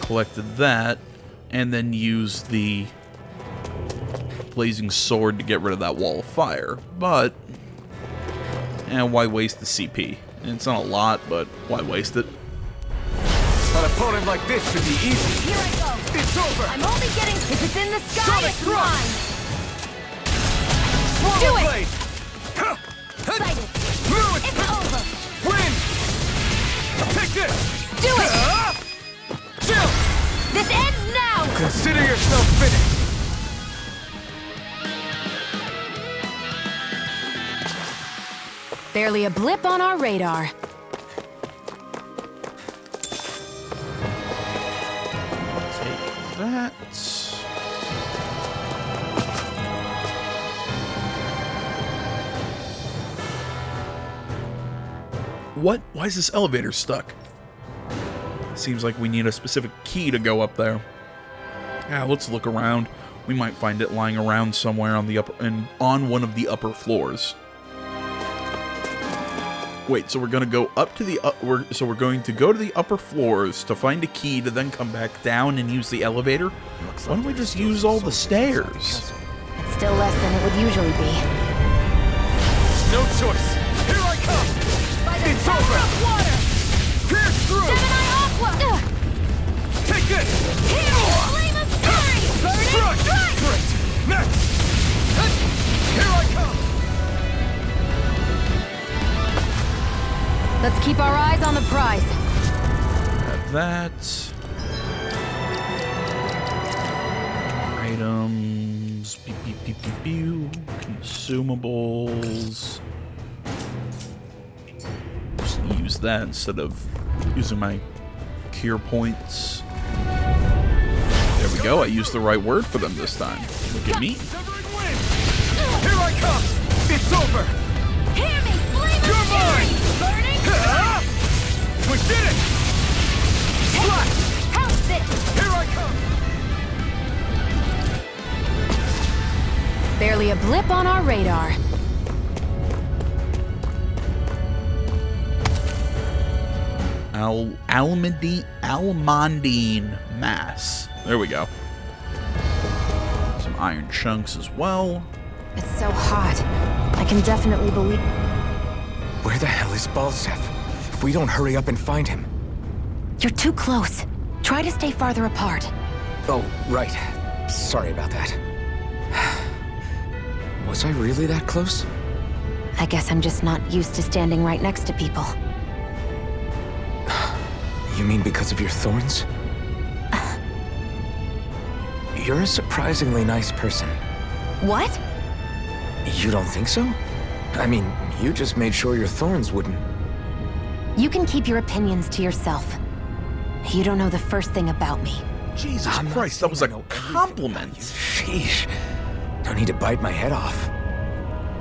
collected that, and then used the blazing sword to get rid of that wall of fire. But, why waste the CP? It's not a lot, but why waste it? An opponent like this should be easy. Here I go. It's over. I'm only getting. If it's in the sky, Sonic it's thrust. mine. Swallow Do it. blade. Sighted. Move it. It's over. Win. Take this. Do it. Chill. This ends now. Consider yourself finished. Barely a blip on our radar. Take that. What? Why is this elevator stuck? Seems like we need a specific key to go up there. Yeah, let's look around. We might find it lying around somewhere on the on one of the upper floors. Wait, so we're gonna go up to the we're going to go to the upper floors to find a key to then come back down and use the elevator? Why don't we just use all the stairs? It's still less than it would usually be. No choice. Here I come. By the It's power over. of water. Pierce through. Gemini Aqua. Take this. Here, flame of fury. Burning Strike. strike. Great. Next. Here I come. Let's keep our eyes on the prize. Have that. Items. Beep, beep, beep, beep, beep. Consumables. Just use that instead of using my cure points. There we go. I used the right word for them this time. Look at me. Severing wind. Here I come. It's over. Hear me, flame You're of fury. mine. Burning We did it. Slash. How's this? Here I come. Barely a blip on our radar. Almondine mass. There we go. Some iron chunks as well. It's so hot. I can definitely believe. Where the hell is Balsef? if we don't hurry up and find him? You're too close. Try to stay farther apart. Oh, right. Sorry about that. Was I really that close? I guess I'm just not used to standing right next to people. You mean because of your thorns? You're a surprisingly nice person. What? You don't think so? I mean, you just made sure your thorns wouldn't... You can keep your opinions to yourself. You don't know the first thing about me. Jesus I'm not Christ, that was a saying I know everything compliment. about you. Sheesh. No need to bite my head off.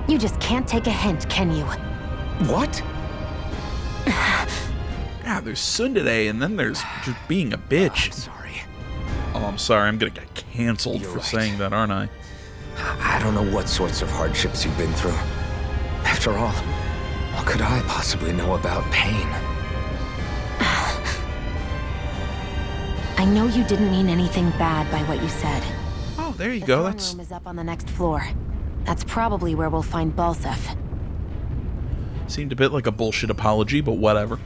You just can't take a hint, can you? What? Yeah, there's tsundere, and then there's just being a bitch. I'm sorry. Oh, I'm sorry. I'm gonna get canceled You're for right. saying that, aren't I? I don't know what sorts of hardships you've been through. After all, what could I possibly know about pain? I know you didn't mean anything bad by what you said. Oh, there you The go. throne That's room is up on the next floor. That's probably where we'll find Balsef. seemed a bit like a bullshit apology, but whatever.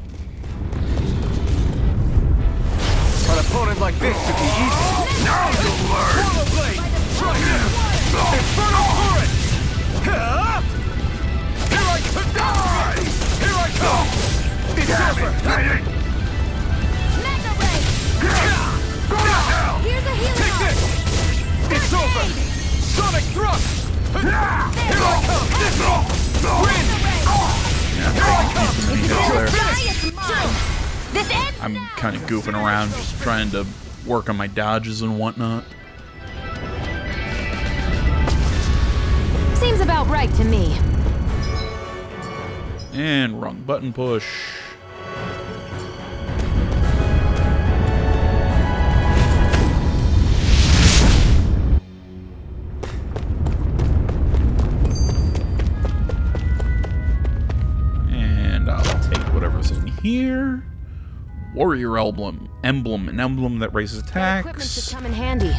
An opponent like this should be easy. Now you'll learn! Swallow blade! Strike him! Infernal current! Here I come! Die! Here I come! It's over! Mega Ray! Here's a healing Take arm. this! It's over! Sonic thrust! Here I come! Win! Here I come! There. Die, it's mine. This ends I'm now. kind of goofing around, just trying to work on my dodges and whatnot. Seems about right to me. And wrong button push. And I'll take whatever's in here. Warrior emblem. An emblem that raises That equipment should attacks. come in handy.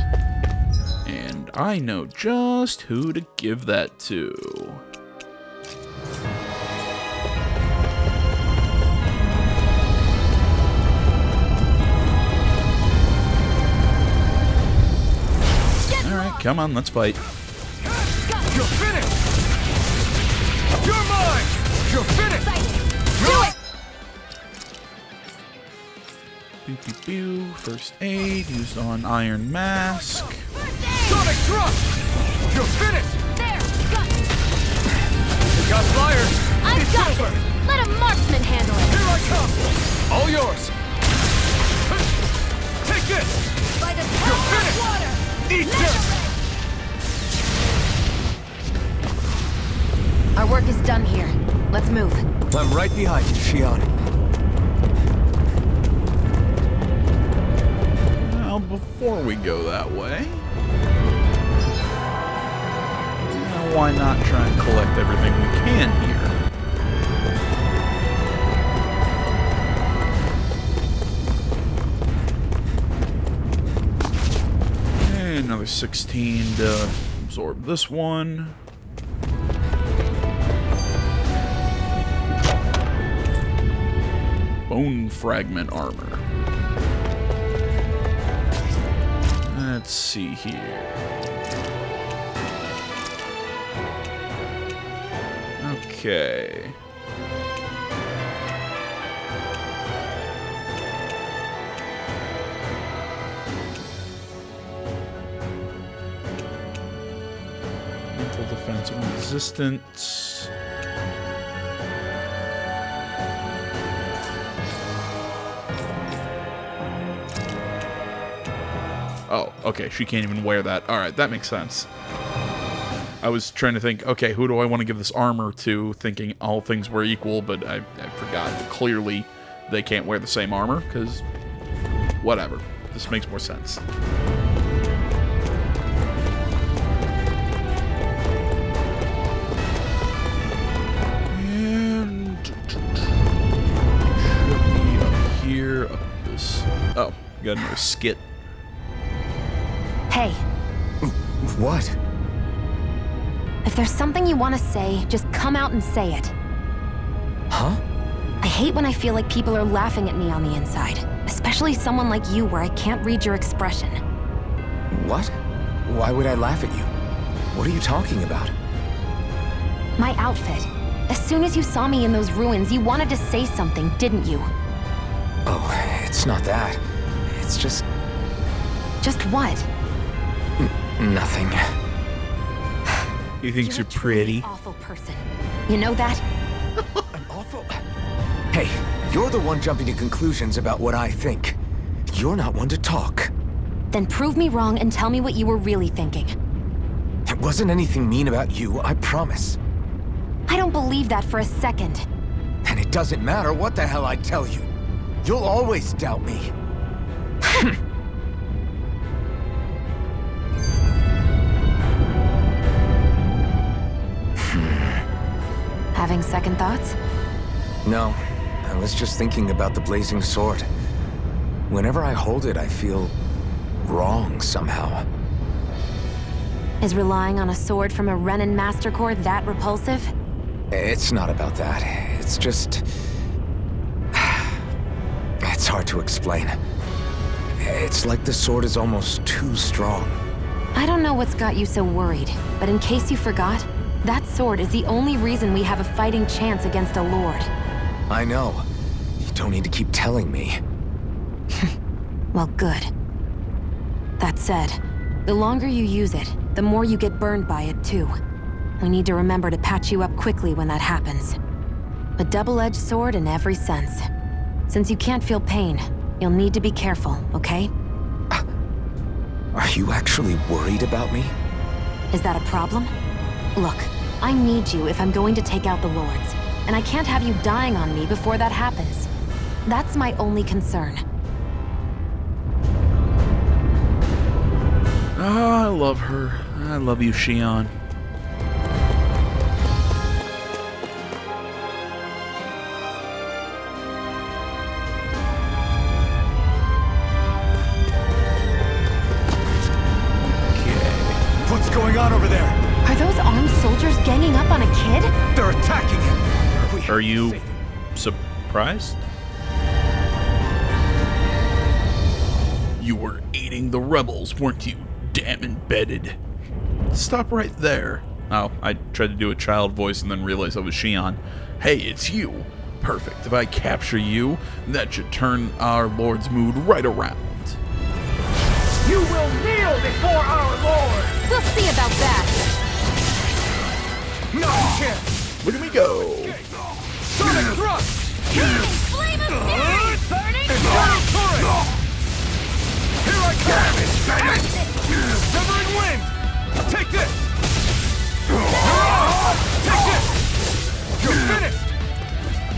And I know just who to give that to. Alright, come on, let's fight. You're finished! You're mine! You're finished! Do it. Pew pew pew. First aid used on Iron Mask. Sonic thrust! You're finished! There. Got it. You got flyers! I've It's got over! this. Let a marksman handle it. Here I come! All yours! Take this! By the You're power of finished! water. Eat Mega this! Ray. Our work is done here. Let's move. I'm right behind you, Shion. Well, before we go that way, why not try and collect everything we can here? And another 16 to absorb this one. Bone fragment armor. Let's see here. Okay. Mental defense and resistance. Oh, okay, she can't even wear that. Alright, that makes sense. I was trying to think, okay, who do I want to give this armor to, thinking all things were equal, but I forgot that clearly they can't wear the same armor, because whatever. This makes more sense. And should be up here, up this. Oh, got another skit. Hey, What? if there's something you want to say, just come out and say it. Huh? I hate when I feel like people are laughing at me on the inside. Especially someone like you where I can't read your expression. What? Why would I laugh at you? What are you talking about? My outfit. As soon as you saw me in those ruins, you wanted to say something, didn't you? Oh, it's not that. It's just... Just what? nothing. He thinks you're a truly pretty. awful person. You know that? An awful... Hey, you're the one jumping to conclusions about what I think. You're not one to talk. Then prove me wrong and tell me what you were really thinking. It wasn't anything mean about you, I promise. I don't believe that for a second. And it doesn't matter what the hell I tell you. You'll always doubt me. Having second thoughts? No, I was just thinking about the blazing sword. Whenever I hold it, I feel wrong somehow. Is relying on a sword from a Renin Master Core that repulsive? It's not about that. It's just... It's hard to explain. It's like the sword is almost too strong. I don't know what's got you so worried, but in case you forgot, that sword is the only reason we have a fighting chance against a lord. I know. You don't need to keep telling me. Well, good. That said, the longer you use it, the more you get burned by it, too. We need to remember to patch you up quickly when that happens. A double-edged sword in every sense. Since you can't feel pain, you'll need to be careful, okay? Are you actually worried about me? Is that a problem? Look, I need you if I'm going to take out the lords, and I can't have you dying on me before that happens. That's my only concern. Ah, I love her. I love you, Xion. What's going on over there? Are those armed soldiers ganging up on a kid? They're attacking him. Are you surprised? You were aiding the rebels, weren't you? Damn embedded. Stop right there. Oh, I tried to do a child voice and then realized I was Xion. Hey, it's you. Perfect. If I capture you, that should turn our Lord's mood right around. You will kneel before our Lord. We'll see about that. No chance. Where do we go? Sonic thrust. Flame of fury! Burning Infernal torrent. Here I come. Severing wind. Take this. Take this. You're finished.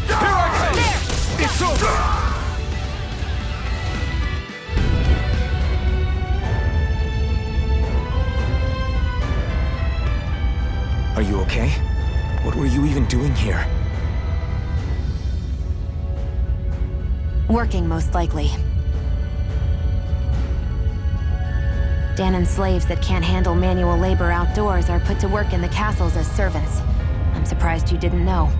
Here I come. There! It's over. Are you okay? What were you even doing here? Working, most likely. Danan's slaves that can't handle manual labor outdoors are put to work in the castles as servants. I'm surprised you didn't know.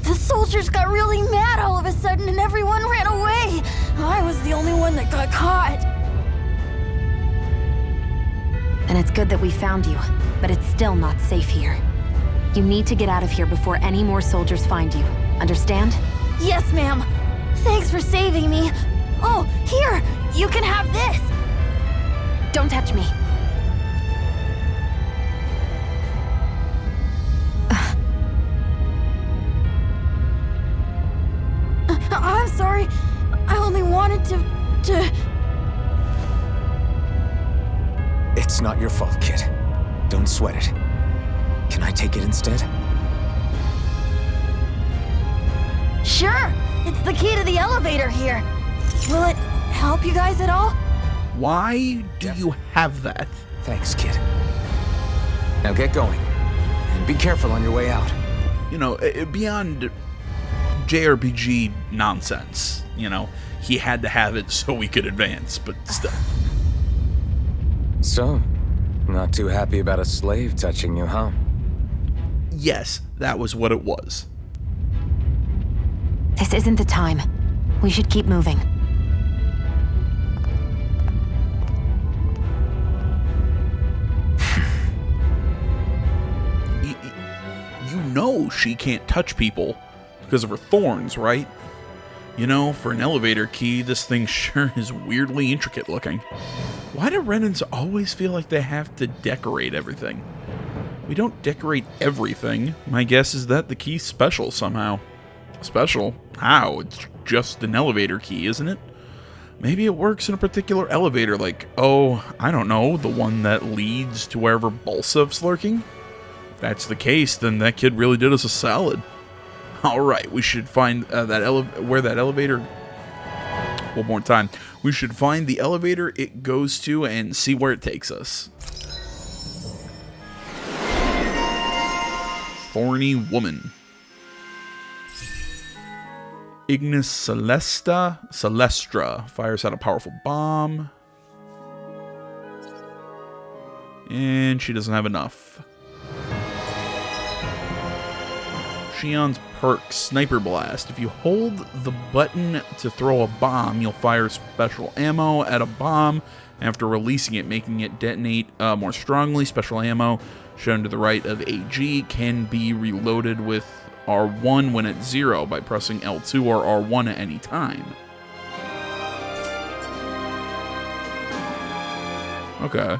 The soldiers got really mad all of a sudden and everyone ran away. I was the only one that got caught. And it's good that we found you, but it's still not safe here. You need to get out of here before any more soldiers find you. Understand? Yes, ma'am. Thanks for saving me. Oh, here! You can have this! Don't touch me. I'm sorry. I only wanted to... It's not your fault, kid. Don't sweat it. Can I take it instead? Sure! It's the key to the elevator here. Will it help you guys at all? Why do you have that? Thanks, kid. Now get going. And be careful on your way out. You know, beyond JRPG nonsense, you know, he had to have it so we could advance, but still. So, Not too happy about a slave touching you, huh? Yes, that was what it was. This isn't the time. We should keep moving. You know she can't touch people because of her thorns, right? You know, for an elevator key, this thing sure is weirdly intricate looking. Why do Renans always feel like they have to decorate everything? We don't decorate everything. My guess is that the key's special somehow. Special? How? It's just an elevator key, isn't it? Maybe it works in a particular elevator, like, oh, I don't know, the one that leads to wherever Balsev's lurking? If that's the case, then that kid really did us a solid. Alright, we should find where that elevator... One more time. We should find the elevator it goes to and see where it takes us. Thorny woman. Ignis Celestra fires out a powerful bomb. And she doesn't have enough. Shion's perk, Sniper Blast. If you hold the button to throw a bomb, you'll fire special ammo at a bomb after releasing it, making it detonate more strongly. Special ammo, shown to the right of AG, can be reloaded with R1 when at 0 by pressing L2 or R1 at any time. Okay.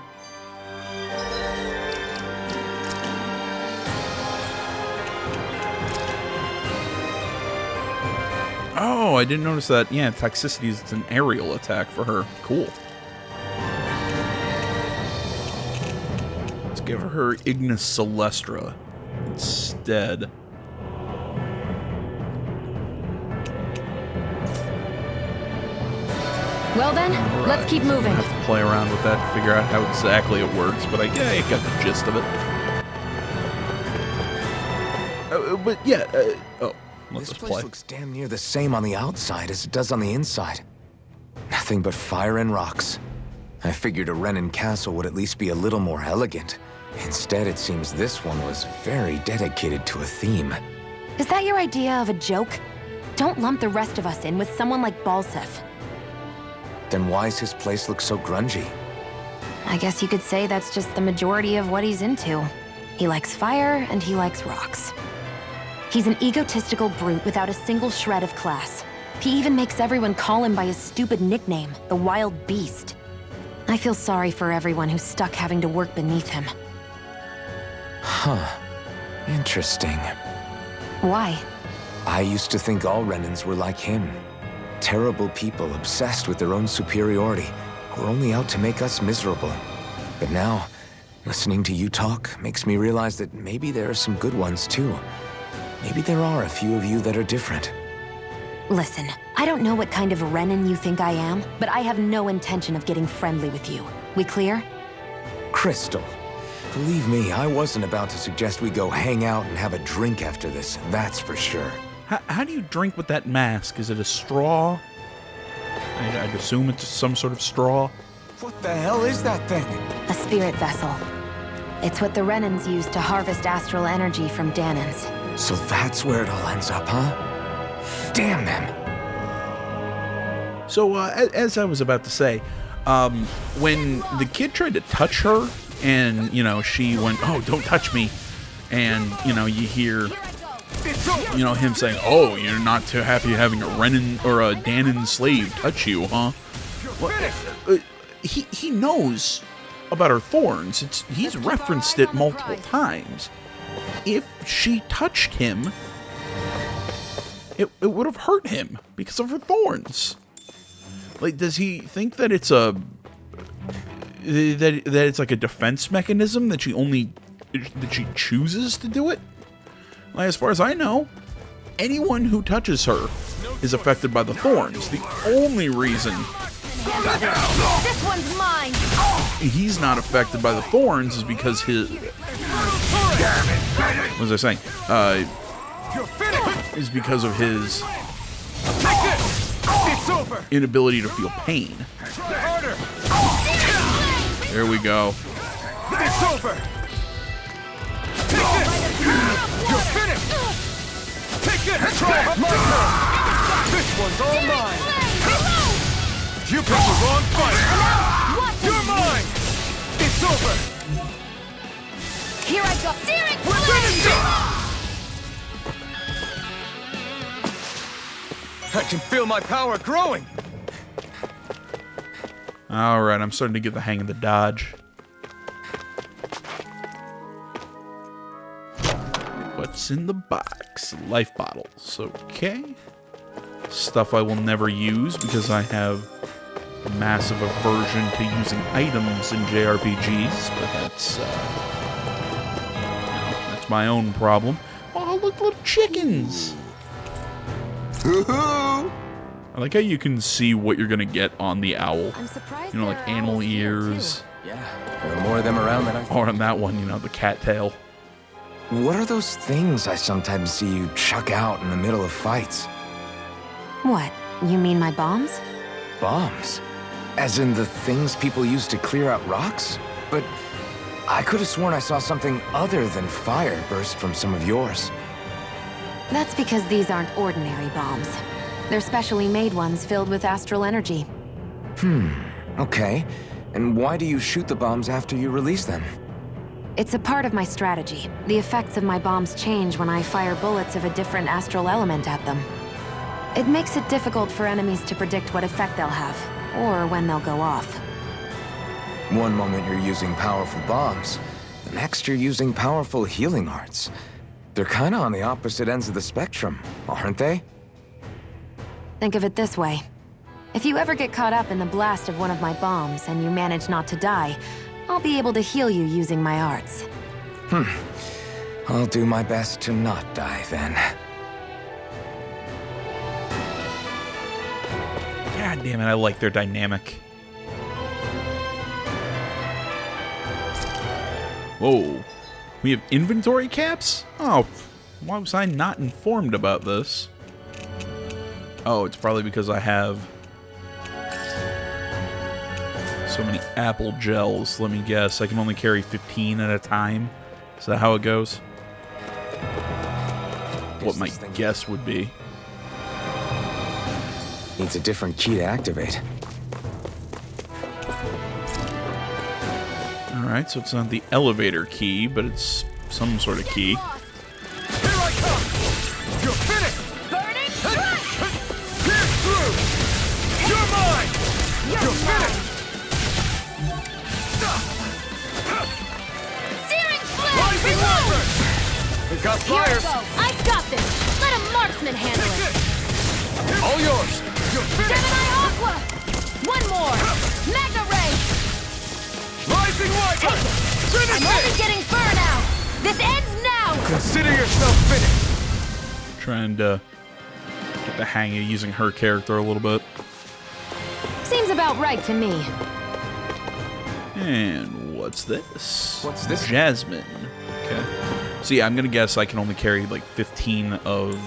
Oh, I didn't notice that. Yeah, toxicity is an aerial attack for her. Cool. Let's give her Ignis Celestra instead. Well then, Right. let's keep moving. I have to play around with that to figure out how exactly it works, but I got the gist of it. Let's This just place play. looks damn near the same on the outside as it does on the inside. Nothing but fire and rocks. I figured a Renan castle would at least be a little more elegant. Instead, it seems this one was very dedicated to a theme. Is that your idea of a joke? Don't lump the rest of us in with someone like Balsef. Then why's his place look so grungy? I guess you could say that's just the majority of what he's into. He likes fire and he likes rocks. He's an egotistical brute without a single shred of class. He even makes everyone call him by his stupid nickname, the Wild Beast. I feel sorry for everyone who's stuck having to work beneath him. Huh. Interesting. Why? I used to think all Renans were like him. Terrible people obsessed with their own superiority, who are only out to make us miserable. But now, listening to you talk makes me realize that maybe there are some good ones too. Maybe there are a few of you that are different. Listen, I don't know what kind of Renan you think I am, but I have no intention of getting friendly with you. We clear? Crystal, believe me, I wasn't about to suggest we go hang out and have a drink after this, that's for sure. How do you drink with that mask? Is it a straw? I'd assume it's some sort of straw. What the hell is that thing? A spirit vessel. It's what the Renans use to harvest astral energy from Danans. So that's where it all ends up, huh? Damn them. So, as I was about to say, when the kid tried to touch her, and, you know, she went, oh, don't touch me, and, you know, you hear, you know, him saying, oh, you're not too happy having a Renan or a Danan slave touch you, huh? Well, he knows about her thorns. He's referenced it multiple times. If she touched him, it would have hurt him because of her thorns. Like, does he think that it's that it's like a defense mechanism that she chooses to do it? Like, as far as I know, anyone who touches her is affected by the thorns. The only reason This one's mine! he's not affected by the thorns is because his... What was I saying? Is because of his inability to feel pain. There we go. It's over! Take this! You're finished! Take this! Try it! My turn! This one's all mine! You picked the wrong fight! You're mine! It's over! Here I go. Steering We're finished! I can feel my power growing! Alright, I'm starting to get the hang of the dodge. What's in the box? Life bottles. Okay. Stuff I will never use because I have a massive aversion to using items in JRPGs, but that's, that's my own problem. Oh, look, little chickens! I like how you can see what you're gonna get on the owl. I'm surprised You know, like there are animal owls here, ears. Yeah, there are more of them around than I thought. Or on that one, you know, the cat tail. What are those things I sometimes see you chuck out in the middle of fights? What? You mean my bombs? Bombs? As in the things people use to clear out rocks? But I could have sworn I saw something other than fire burst from some of yours. That's because these aren't ordinary bombs. They're specially made ones filled with astral energy. Okay. And why do you shoot the bombs after you release them? It's a part of my strategy. The effects of my bombs change when I fire bullets of a different astral element at them. It makes it difficult for enemies to predict what effect they'll have, or when they'll go off. One moment you're using powerful bombs, the next you're using powerful healing arts. They're kinda on the opposite ends of the spectrum, aren't they? Think of it this way. If you ever get caught up in the blast of one of my bombs and you manage not to die, I'll be able to heal you using my arts. I'll do my best to not die then. God damn it, I like their dynamic. Whoa. We have inventory caps? Oh, why was I not informed about this? Oh, it's probably because I have so many apple gels. Let me guess. I can only carry 15 at a time. Is that how it goes? What my guess would be. Needs a different key to activate. Alright, so it's not the elevator key, but it's some sort of key. Here I come! You're finished! Burning Pierce through! You're mine! You're finished! Steering flame! Rising Weapon! It got Here I fire! go! I've got this! Let a marksman handle it! All yours! You're finished! Gemini Aqua! One more! Mega Ray! Rising Weapon! I'm Finish only it! getting burnout! This ends now! Consider yourself finished! Trying to get the hang of using her character a little bit. Seems about right to me. And what's this? What's this? Jasmine. Okay. So yeah, I'm gonna guess I can only carry like 15 of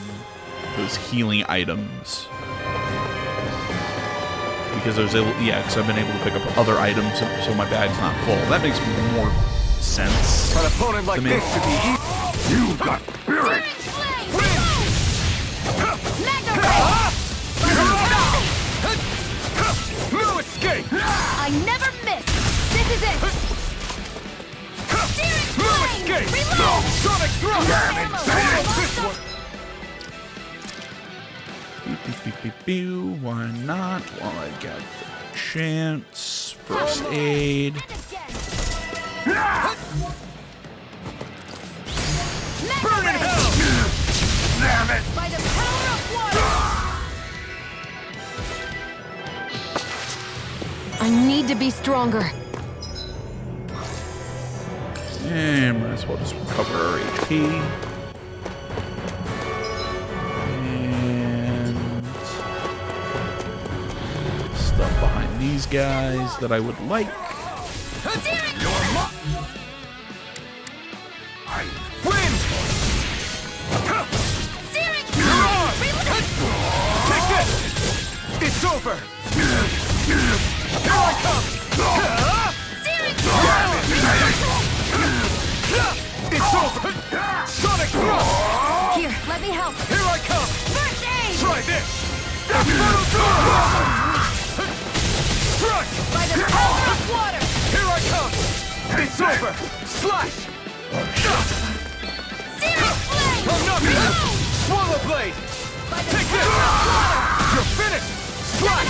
those healing items. Because there's because I've been able to pick up other items, so my bag's not full. That makes more sense. An opponent like to me. this should be easy. You got spirit! Mega Ray! No escape! I never miss! This is it! Steering No flame! escape! Reload! Sonic thrust! Ammo! This one! Why not? While I got the chance. First aid. Burn in hell! Damn it! By the power of water! I need to be stronger. And might as well just recover our HP. And stuff behind these guys that I would like. Win! Steering You're on! flame! Take this! It's over! Here I come! Steering flame! over! Sonic thrust! Here, let me help. Here I come! First aid! Try this! Inferno Strike! By the power of water! Here I come! It's over! Slash! Searing flame! From nothing! Swallow blade! By the Take this! power of water! You're finished! Slash!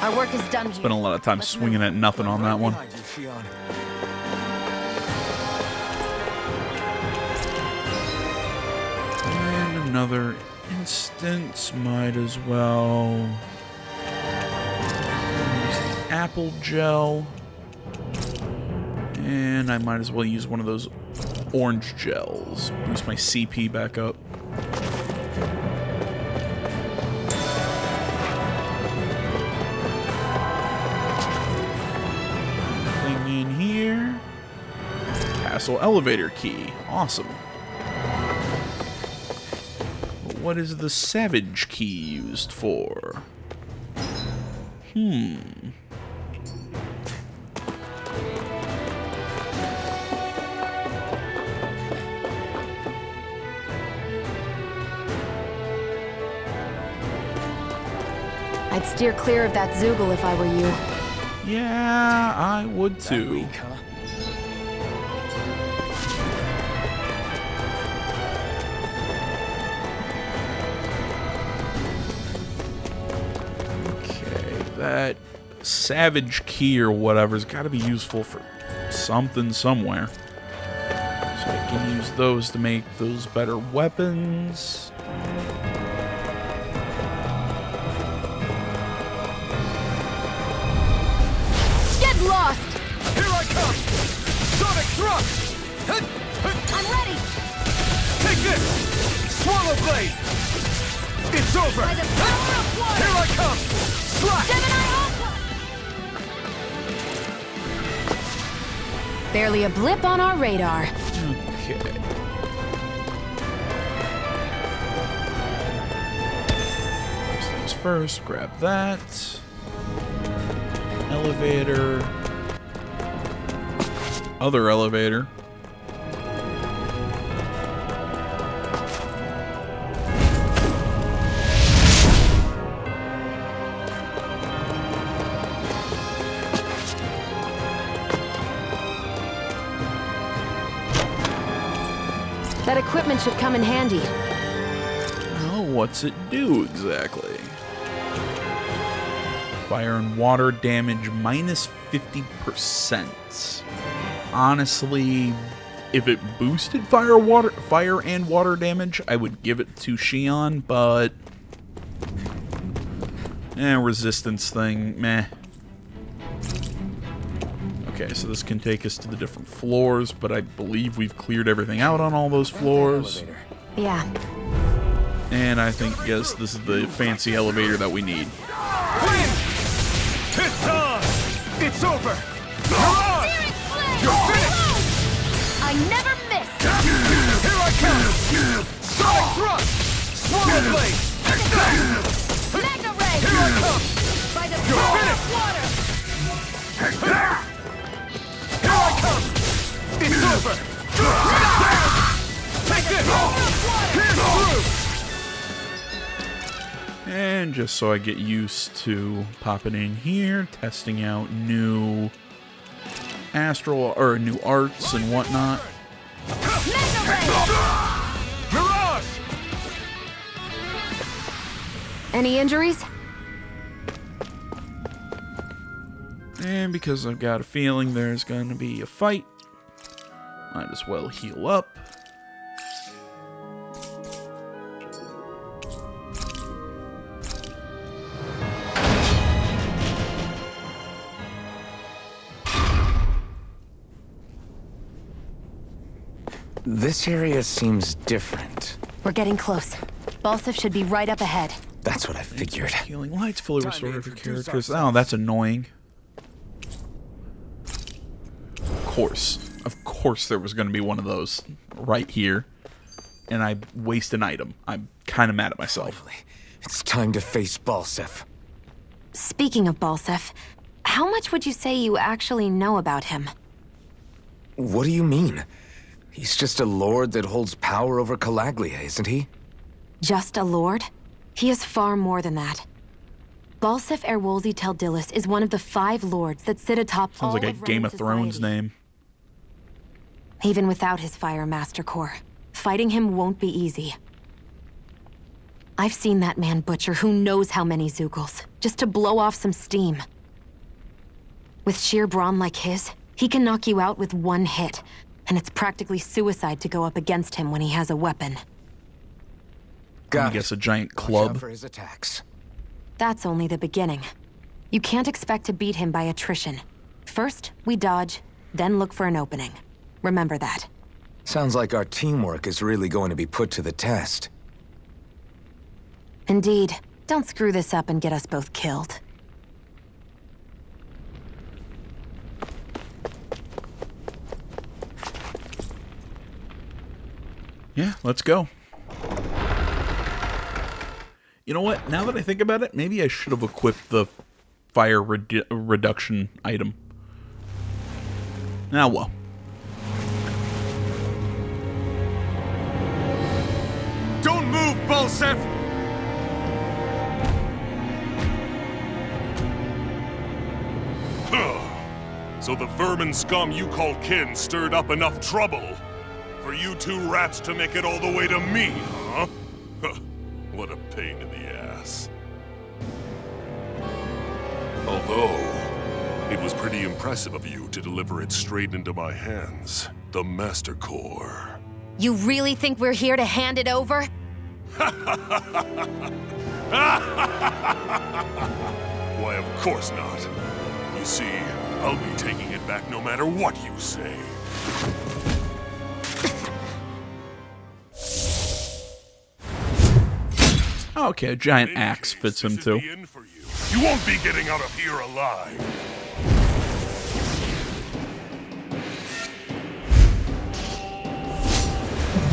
Our work is done here. Spent a lot of time swinging at nothing on that one. Behind you, Shion. And another instance, might as well use the apple gel. And I might as well use one of those orange gels. Boost my CP back up. Thing in here. Castle elevator key. Awesome. What is the Savage key used for? I'd steer clear of that Zoogle if I were you. Yeah, I would too. Weak, huh? Okay, that Savage key or whatever's got to be useful for something somewhere. So I can use those to make those better weapons. Get lost! Here I come! Sonic thrust! I'm ready! Take this! Swallow blade! It's over! By the power of water! Here I come! Slash! Gemini Ultra! Barely a blip on our radar. Okay. First things first, grab that. Elevator. Other elevator. That equipment should come in handy. Oh, what's it do exactly? Fire and water damage minus 50%. Honestly, if it boosted fire and water damage, I would give it to Shion, but resistance thing, meh. Okay, so this can take us to the different floors, but I believe we've cleared everything out on all those floors. Yeah. And I think, yes, this is the fancy elevator that we need. Win! It's on! It's over! You're on! You're finished! I never miss! Here I come! Sonic thrust! Swallow blade! Mega ray! Here I come! By the You're power finished! of water! Here I come! It's over! Take this! Pierce through! And just so I get used to popping in here, testing out new astral or new arts and whatnot. Mega ray! Mirage! Any injuries? And because I've got a feeling there's going to be a fight, might as well heal up. This area seems different. We're getting close. Balsif should be right up ahead. That's what I figured. Healing lights fully Time restore to every introduce characters. Oh, ourselves. that's annoying. Of course there was going to be one of those right here. And I waste an item. I'm kind of mad at myself. It's time to face Balsif. Speaking of Balsif, how much would you say you actually know about him? What do you mean? He's just a lord that holds power over Calaglia, isn't he? Just a lord? He is far more than that. Balsef Erwolzi Teldilis is one of the 5 lords that sit atop Sounds like a Game of Thrones name. Even without his Fire Master Core, fighting him won't be easy. I've seen that man butcher who knows how many Zeugles, just to blow off some steam. With sheer brawn like his, he can knock you out with one hit, and it's practically suicide to go up against him when he has a weapon. I guess a giant Watch out club. for his attacks. That's only the beginning. You can't expect to beat him by attrition. First, we dodge, then look for an opening. Remember that. Sounds like our teamwork is really going to be put to the test. Indeed. Don't screw this up and get us both killed. Yeah, let's go. You know what? Now that I think about it, maybe I should have equipped the fire reduction item. Now, well. Don't move, Balsef! So the vermin scum you call kin stirred up enough trouble for you 2 rats to make it all the way to me, huh? What a pain in the ass. Although, it was pretty impressive of you to deliver it straight into my hands. The Master Core. You really think we're here to hand it over? Why, of course not. You see, I'll be taking it back no matter what you say. Okay, a giant axe fits him too. You won't be getting out of here alive.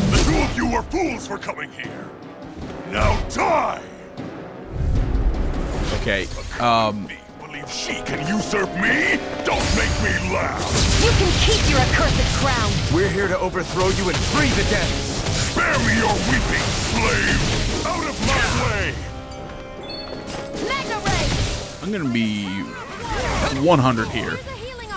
The 2 of you were fools for coming here. Now die! Okay, Believe she can usurp me? Don't make me laugh! You can keep your accursed crown! We're here to overthrow you and free the dead! Spare me your weeping, slave! Out of my way! Mega Ray! I'm gonna be 100 here.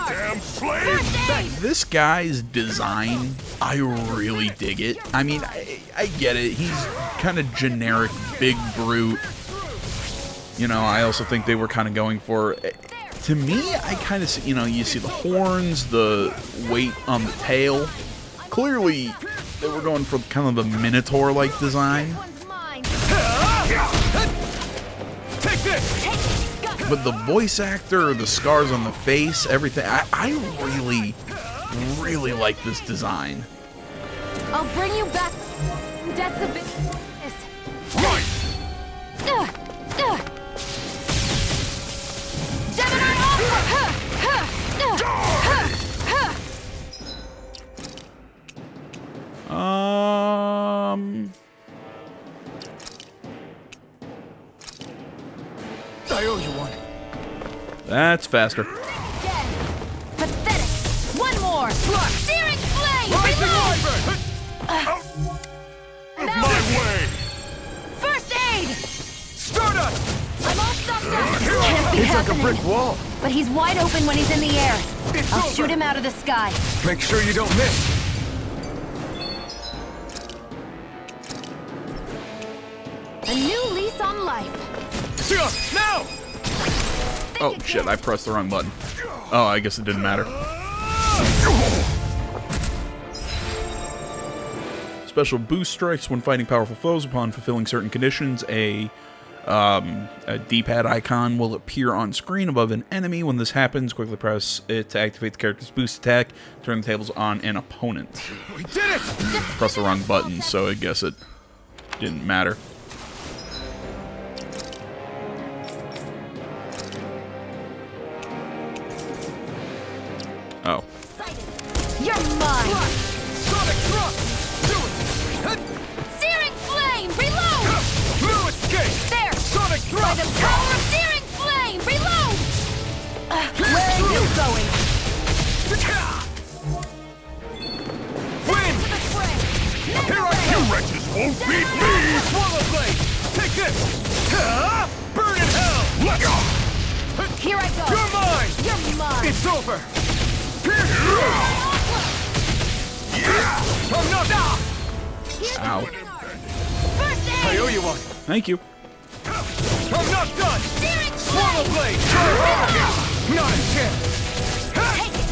Damn slave! This guy's design, I really dig it. I mean, I get it. He's kind of generic, big brute. You know, I also think they were kind of going for... To me, I kind of see, you know, you see the horns, the weight on the tail. Clearly, they were going for kind of the Minotaur-like design. Take this! But the voice actor, the scars on the face, everything, I really, really like this design. I'll bring you back. That's a bit... Right! I owe you one. That's faster. Pathetic. One more. Searing flame. Rising Wyvern! Out of my way! First aid. Stardust! I'm all stopped up. Can't be It's like a happening. brick wall. But he's wide open when he's in the air. It's I'll over. shoot him out of the sky. Make sure you don't miss. A new lease on life. Now! Oh, shit, I pressed the wrong button. Oh, I guess it didn't matter. Special boost strikes when fighting powerful foes. Upon fulfilling certain conditions, a D-pad icon will appear on screen above an enemy. When this happens, quickly press it to activate the character's boost attack. Turn the tables on an opponent. We did it! Press the wrong button, so I guess it didn't matter. Oh. You're mine. Sonic thrust! Do it! Searing flame. Reload. New escape! There. Sonic By the thrust! power of searing flame. Reload. Win! Here I You come! wretches won't beat me! Swallow blade! Take this! Burn in hell! Here I go. You're mine! You're mine. It's over! I'm not... Ow. First aid. I owe you one! Thank you. I'm not done! Steering Swallow blade! Not a chance!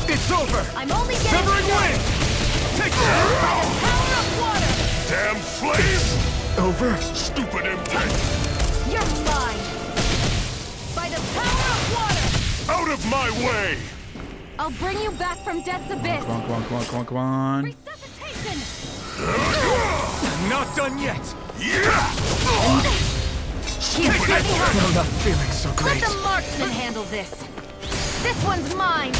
It's over! I'm only getting Severing started. wind! Take By this! the power of water. Damn slave! Over? Stupid impudent! You're mine. By the power of water. Out of my way! I'll bring you back from death's abyss. Come on, come on, come on, come on, come on. Resuscitation. I'm not done yet! Here, let me help. I'm not feeling so Let great. the marksman handle this. This one's mine.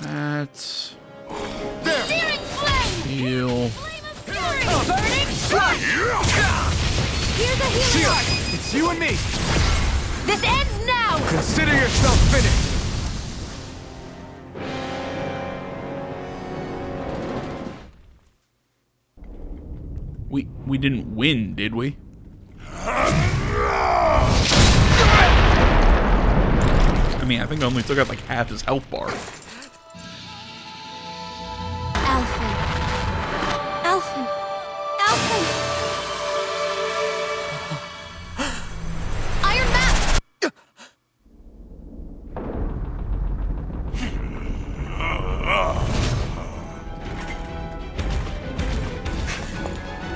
That's There! Searing flame. heal. Flame of fury. Burning strike. Here's a healing Shield! arc. It's you and me! This ends now. Consider yourself finished! We didn't win, did we? I mean, I think I only took out like half his health bar. Alphen. Alphen. Alphen. Iron Map.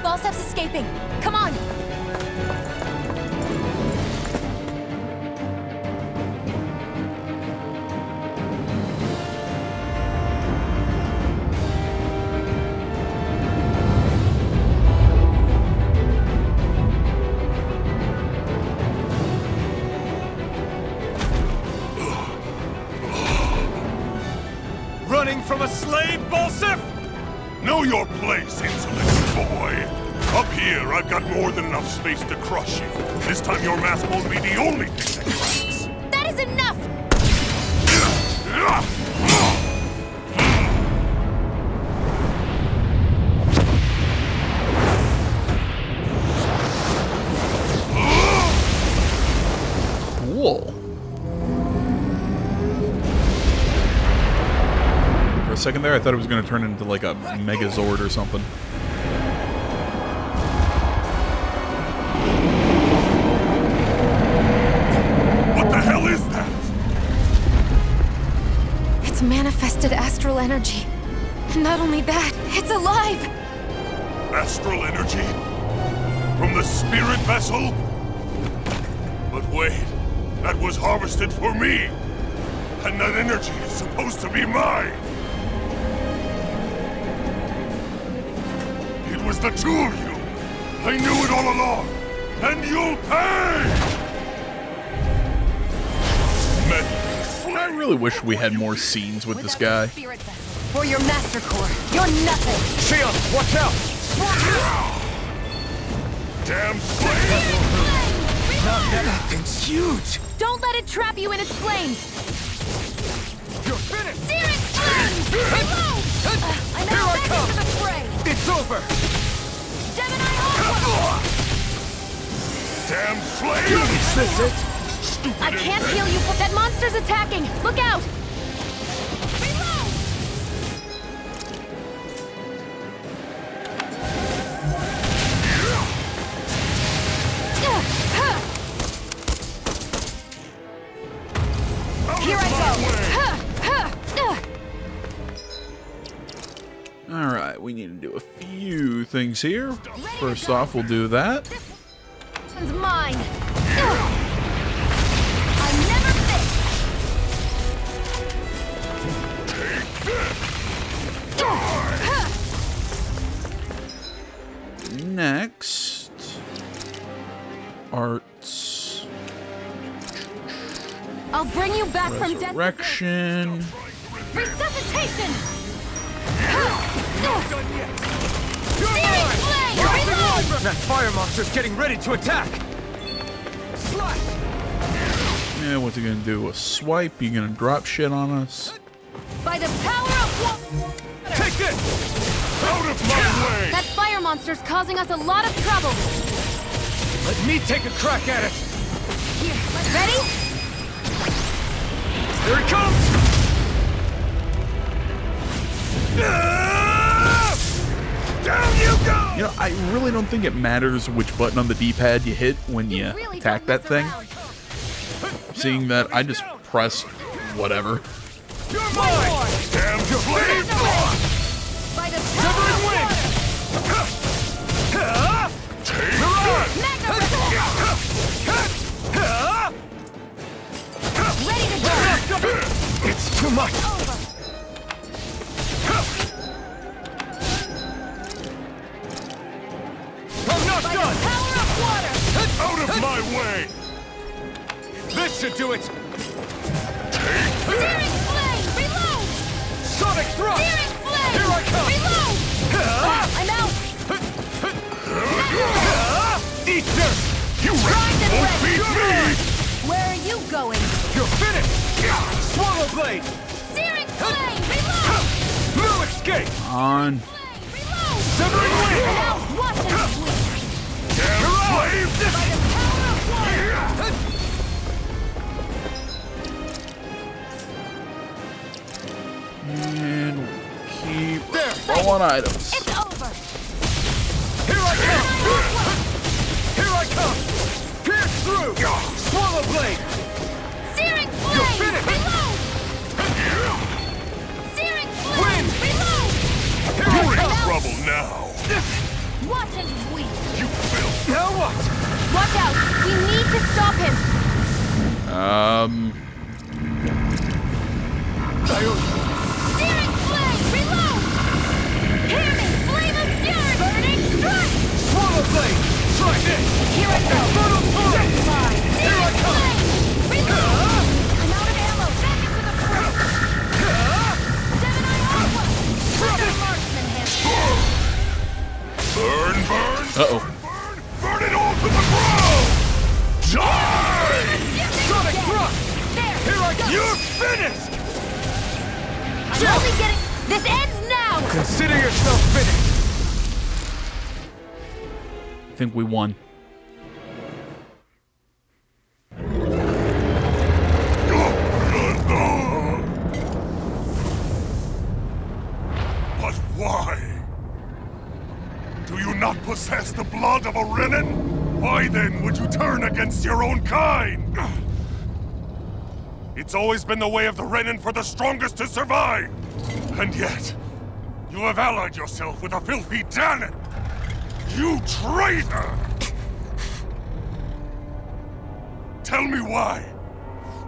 Balsep's escaping. Come on. Running from a slave, Balsef? Know your place, insolent boy! Up here, I've got more than enough space to crush you. This time your mask won't be the only thing that cracks. That is enough. Cool. For a second there, I thought it was going to turn into like a Megazord or something. What the hell is that? It's manifested astral energy. And not only that, it's alive! Astral energy? From the spirit vessel? But wait, that was harvested for me! And that energy is supposed to be mine! It was the two of you! I knew it all along! And you'll pay! I really wish we had more scenes with this guy. For your master core, you're nothing. Shield, watch out! Damn slave! That thing's huge! Don't let it trap you in its flames. You're finished! Searing flames. Reload. I'm Here now I back come. into the fray. It's over! Gemini Aqua. Damn slave! Is this it? Stupid I can't insect. heal you, but that monster's attacking. Look out. Reload. Here I go. Alright, we need to do a few things here. First off, we'll do that. This one's mine. I never Next, arts, I'll bring you back from death. resurrection. Resuscitation. Not done yet! You're Searing mine! flame. Reload. That fire monster's getting ready to attack! Yeah, what's he gonna do? A swipe? You gonna drop shit on us? By the power of Take this! Out of my way! that fire monster's causing us a lot of trouble. Let me take a crack at it! Here, ready? Here it comes! Down you go! You know, I really don't think it matters which button on the D-pad you hit when you really attack don't that mess thing. around. Seeing that, I just pressed whatever. You're mine! Damn flame! By the Severing power wing! of Take Mega ready to go. It's too much! Over. I'm not By done! the power of water. Out of my way! This should do it! Searing flame. Reload. Sonic thrust! Searing flame. Here I come! Reload. I'm out. Eat dirt! You Primed and won't ready. beat me! Where are you going? You're finished! Swallow blade! Searing flame. Reload. No escape! On. Reload. Severing wing! Now watch and bleed. Damn slave! By the power of water. And we'll keep There! rolling items. It's over. Here I come! Here I come! Pierce through! Swallow blade! Searing flame. You're finished. Reload. Searing flame. Win. Reload. Here I You're in come! trouble now. Watch and bleed. You filth. Now what? Watch out. We need to stop him. Searing flame. Reload. Hear me. Flame of fury. Burning strike. Swallow blade! Try this! Here I go. Infernal torrent! Fine. Here I Searing come! flame. Reload. I'm out of ammo. Back into the fray. Gemini Alpha. Thunder marksman hammer. Burn, burn, Uh-oh. burn, burn it all to the ground! Die! Sonic thrust! There. Here I go! You're finished! I'm only getting. This ends now. Consider yourself finished! I think we won. But why? Do you not possess the blood of a Renin? Why then would you turn against your own kind? It's always been the way of the Renin for the strongest to survive! And yet, you have allied yourself with a filthy Danon! You traitor! Tell me why?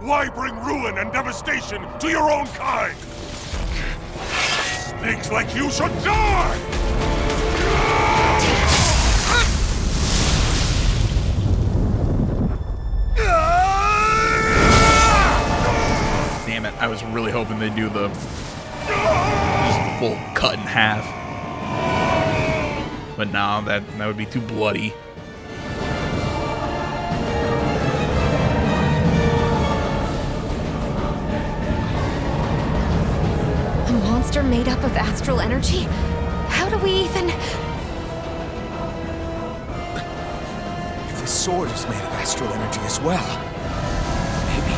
Why bring ruin and devastation to your own kind? Snakes like you should die! Damn it, I was really hoping they'd do the just the full cut in half. But no, that would be too bloody. A monster made up of astral energy? How do we even... If the sword is made of astral energy as well, maybe...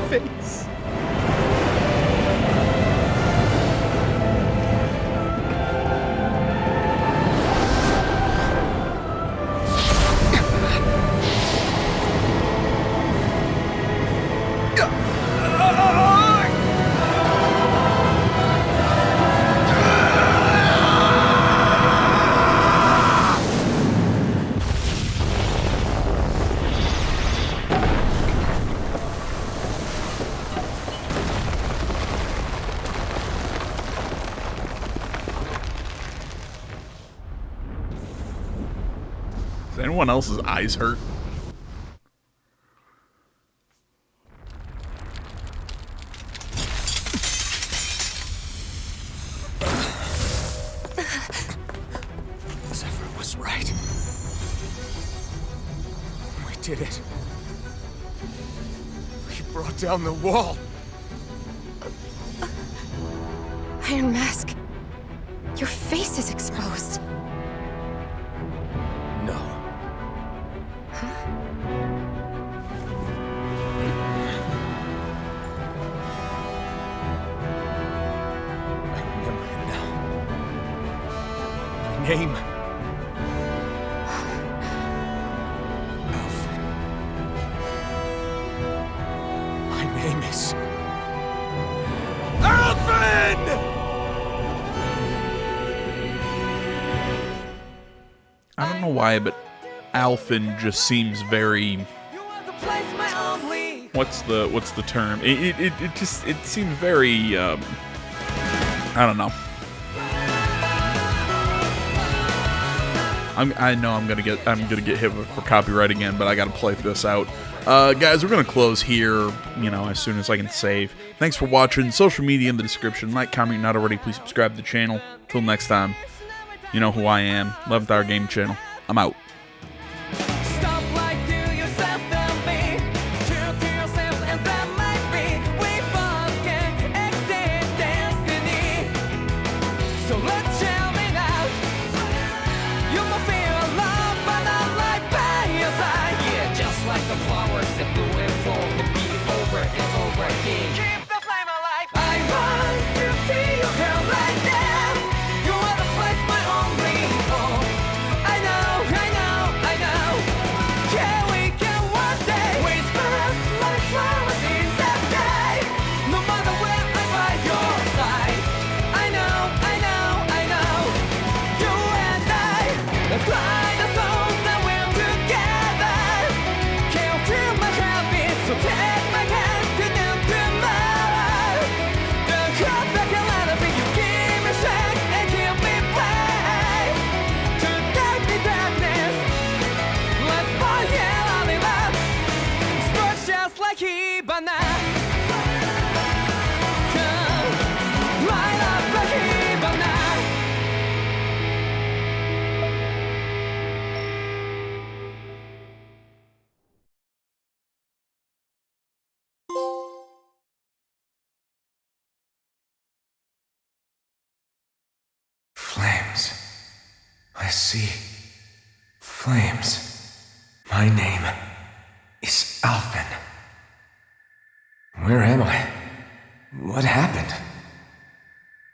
Face. anyone else's eyes hurt? Zephyr was right. We did it. We brought down the wall. Iron Mask. Your face is exposed. No. I remember it now. My name. Alpha. My name is... Alpha! I don't know why, but Alphen just seems very... What's the term? It seems very, I don't know. I know I'm gonna get hit for copyright again, but I gotta play this out. Guys, we're gonna close here, as soon as I can save. Thanks for watching. Social media in the description. Like, comment, not already. Please subscribe to the channel. Till next time, you know who I am. 11th Hour Game Channel. I'm out. Flames. I see. Flames. My name is Alphen. Where am I? What happened?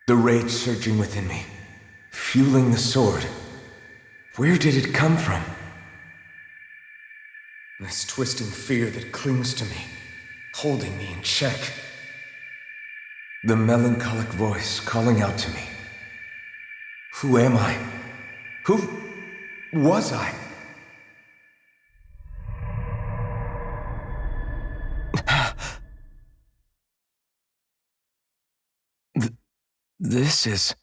The rage surging within me, fueling the sword. Where did it come from? This twisting fear that clings to me, holding me in check. The melancholic voice calling out to me. Who am I? Who was I? This is...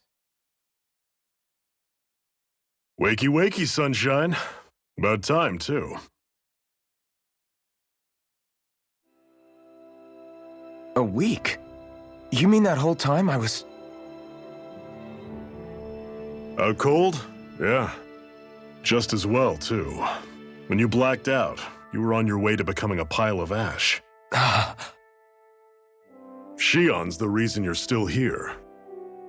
Wakey, wakey, sunshine. About time, too. A week? You mean that whole time I was... Out cold? Yeah. Just as well, too. When you blacked out, you were on your way to becoming a pile of ash. Shion's the reason you're still here.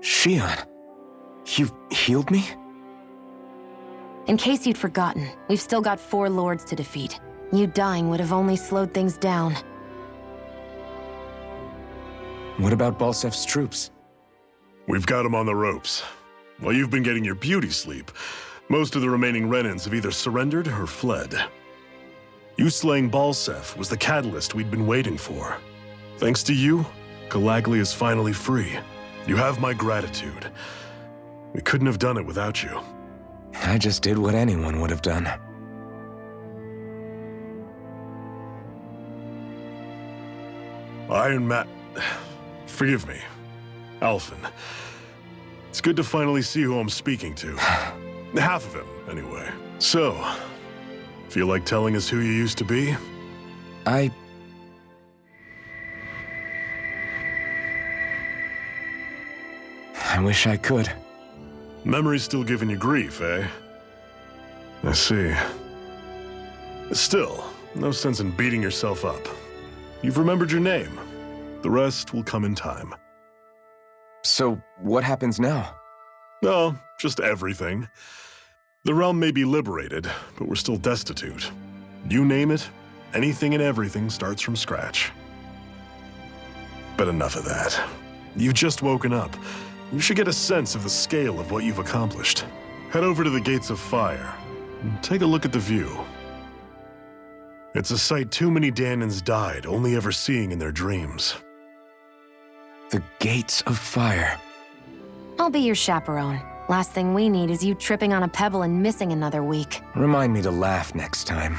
Shion? You healed me? In case you'd forgotten, we've still got 4 lords to defeat. You dying would have only slowed things down. What about Balsef's troops? We've got them on the ropes. While you've been getting your beauty sleep, most of the remaining Renans have either surrendered or fled. You slaying Balsef was the catalyst we'd been waiting for. Thanks to you, Galagly is finally free. You have my gratitude. We couldn't have done it without you. I just did what anyone would have done. Iron Man... Forgive me. Alphen. It's good to finally see who I'm speaking to. Half of him, anyway. So, Feel like telling us who you used to be? I wish I could. Memory's still giving you grief, eh? I see. Still, no sense in beating yourself up. You've remembered your name. The rest will come in time. So, what happens now? Oh, just everything. The realm may be liberated, but we're still destitute. You name it, anything and everything starts from scratch. But enough of that. You've just woken up. You should get a sense of the scale of what you've accomplished. Head over to the Gates of Fire and take a look at the view. It's a sight too many Danans died only ever seeing in their dreams. The Gates of Fire. I'll be your chaperone. Last thing we need is you tripping on a pebble and missing another week. Remind me to laugh next time.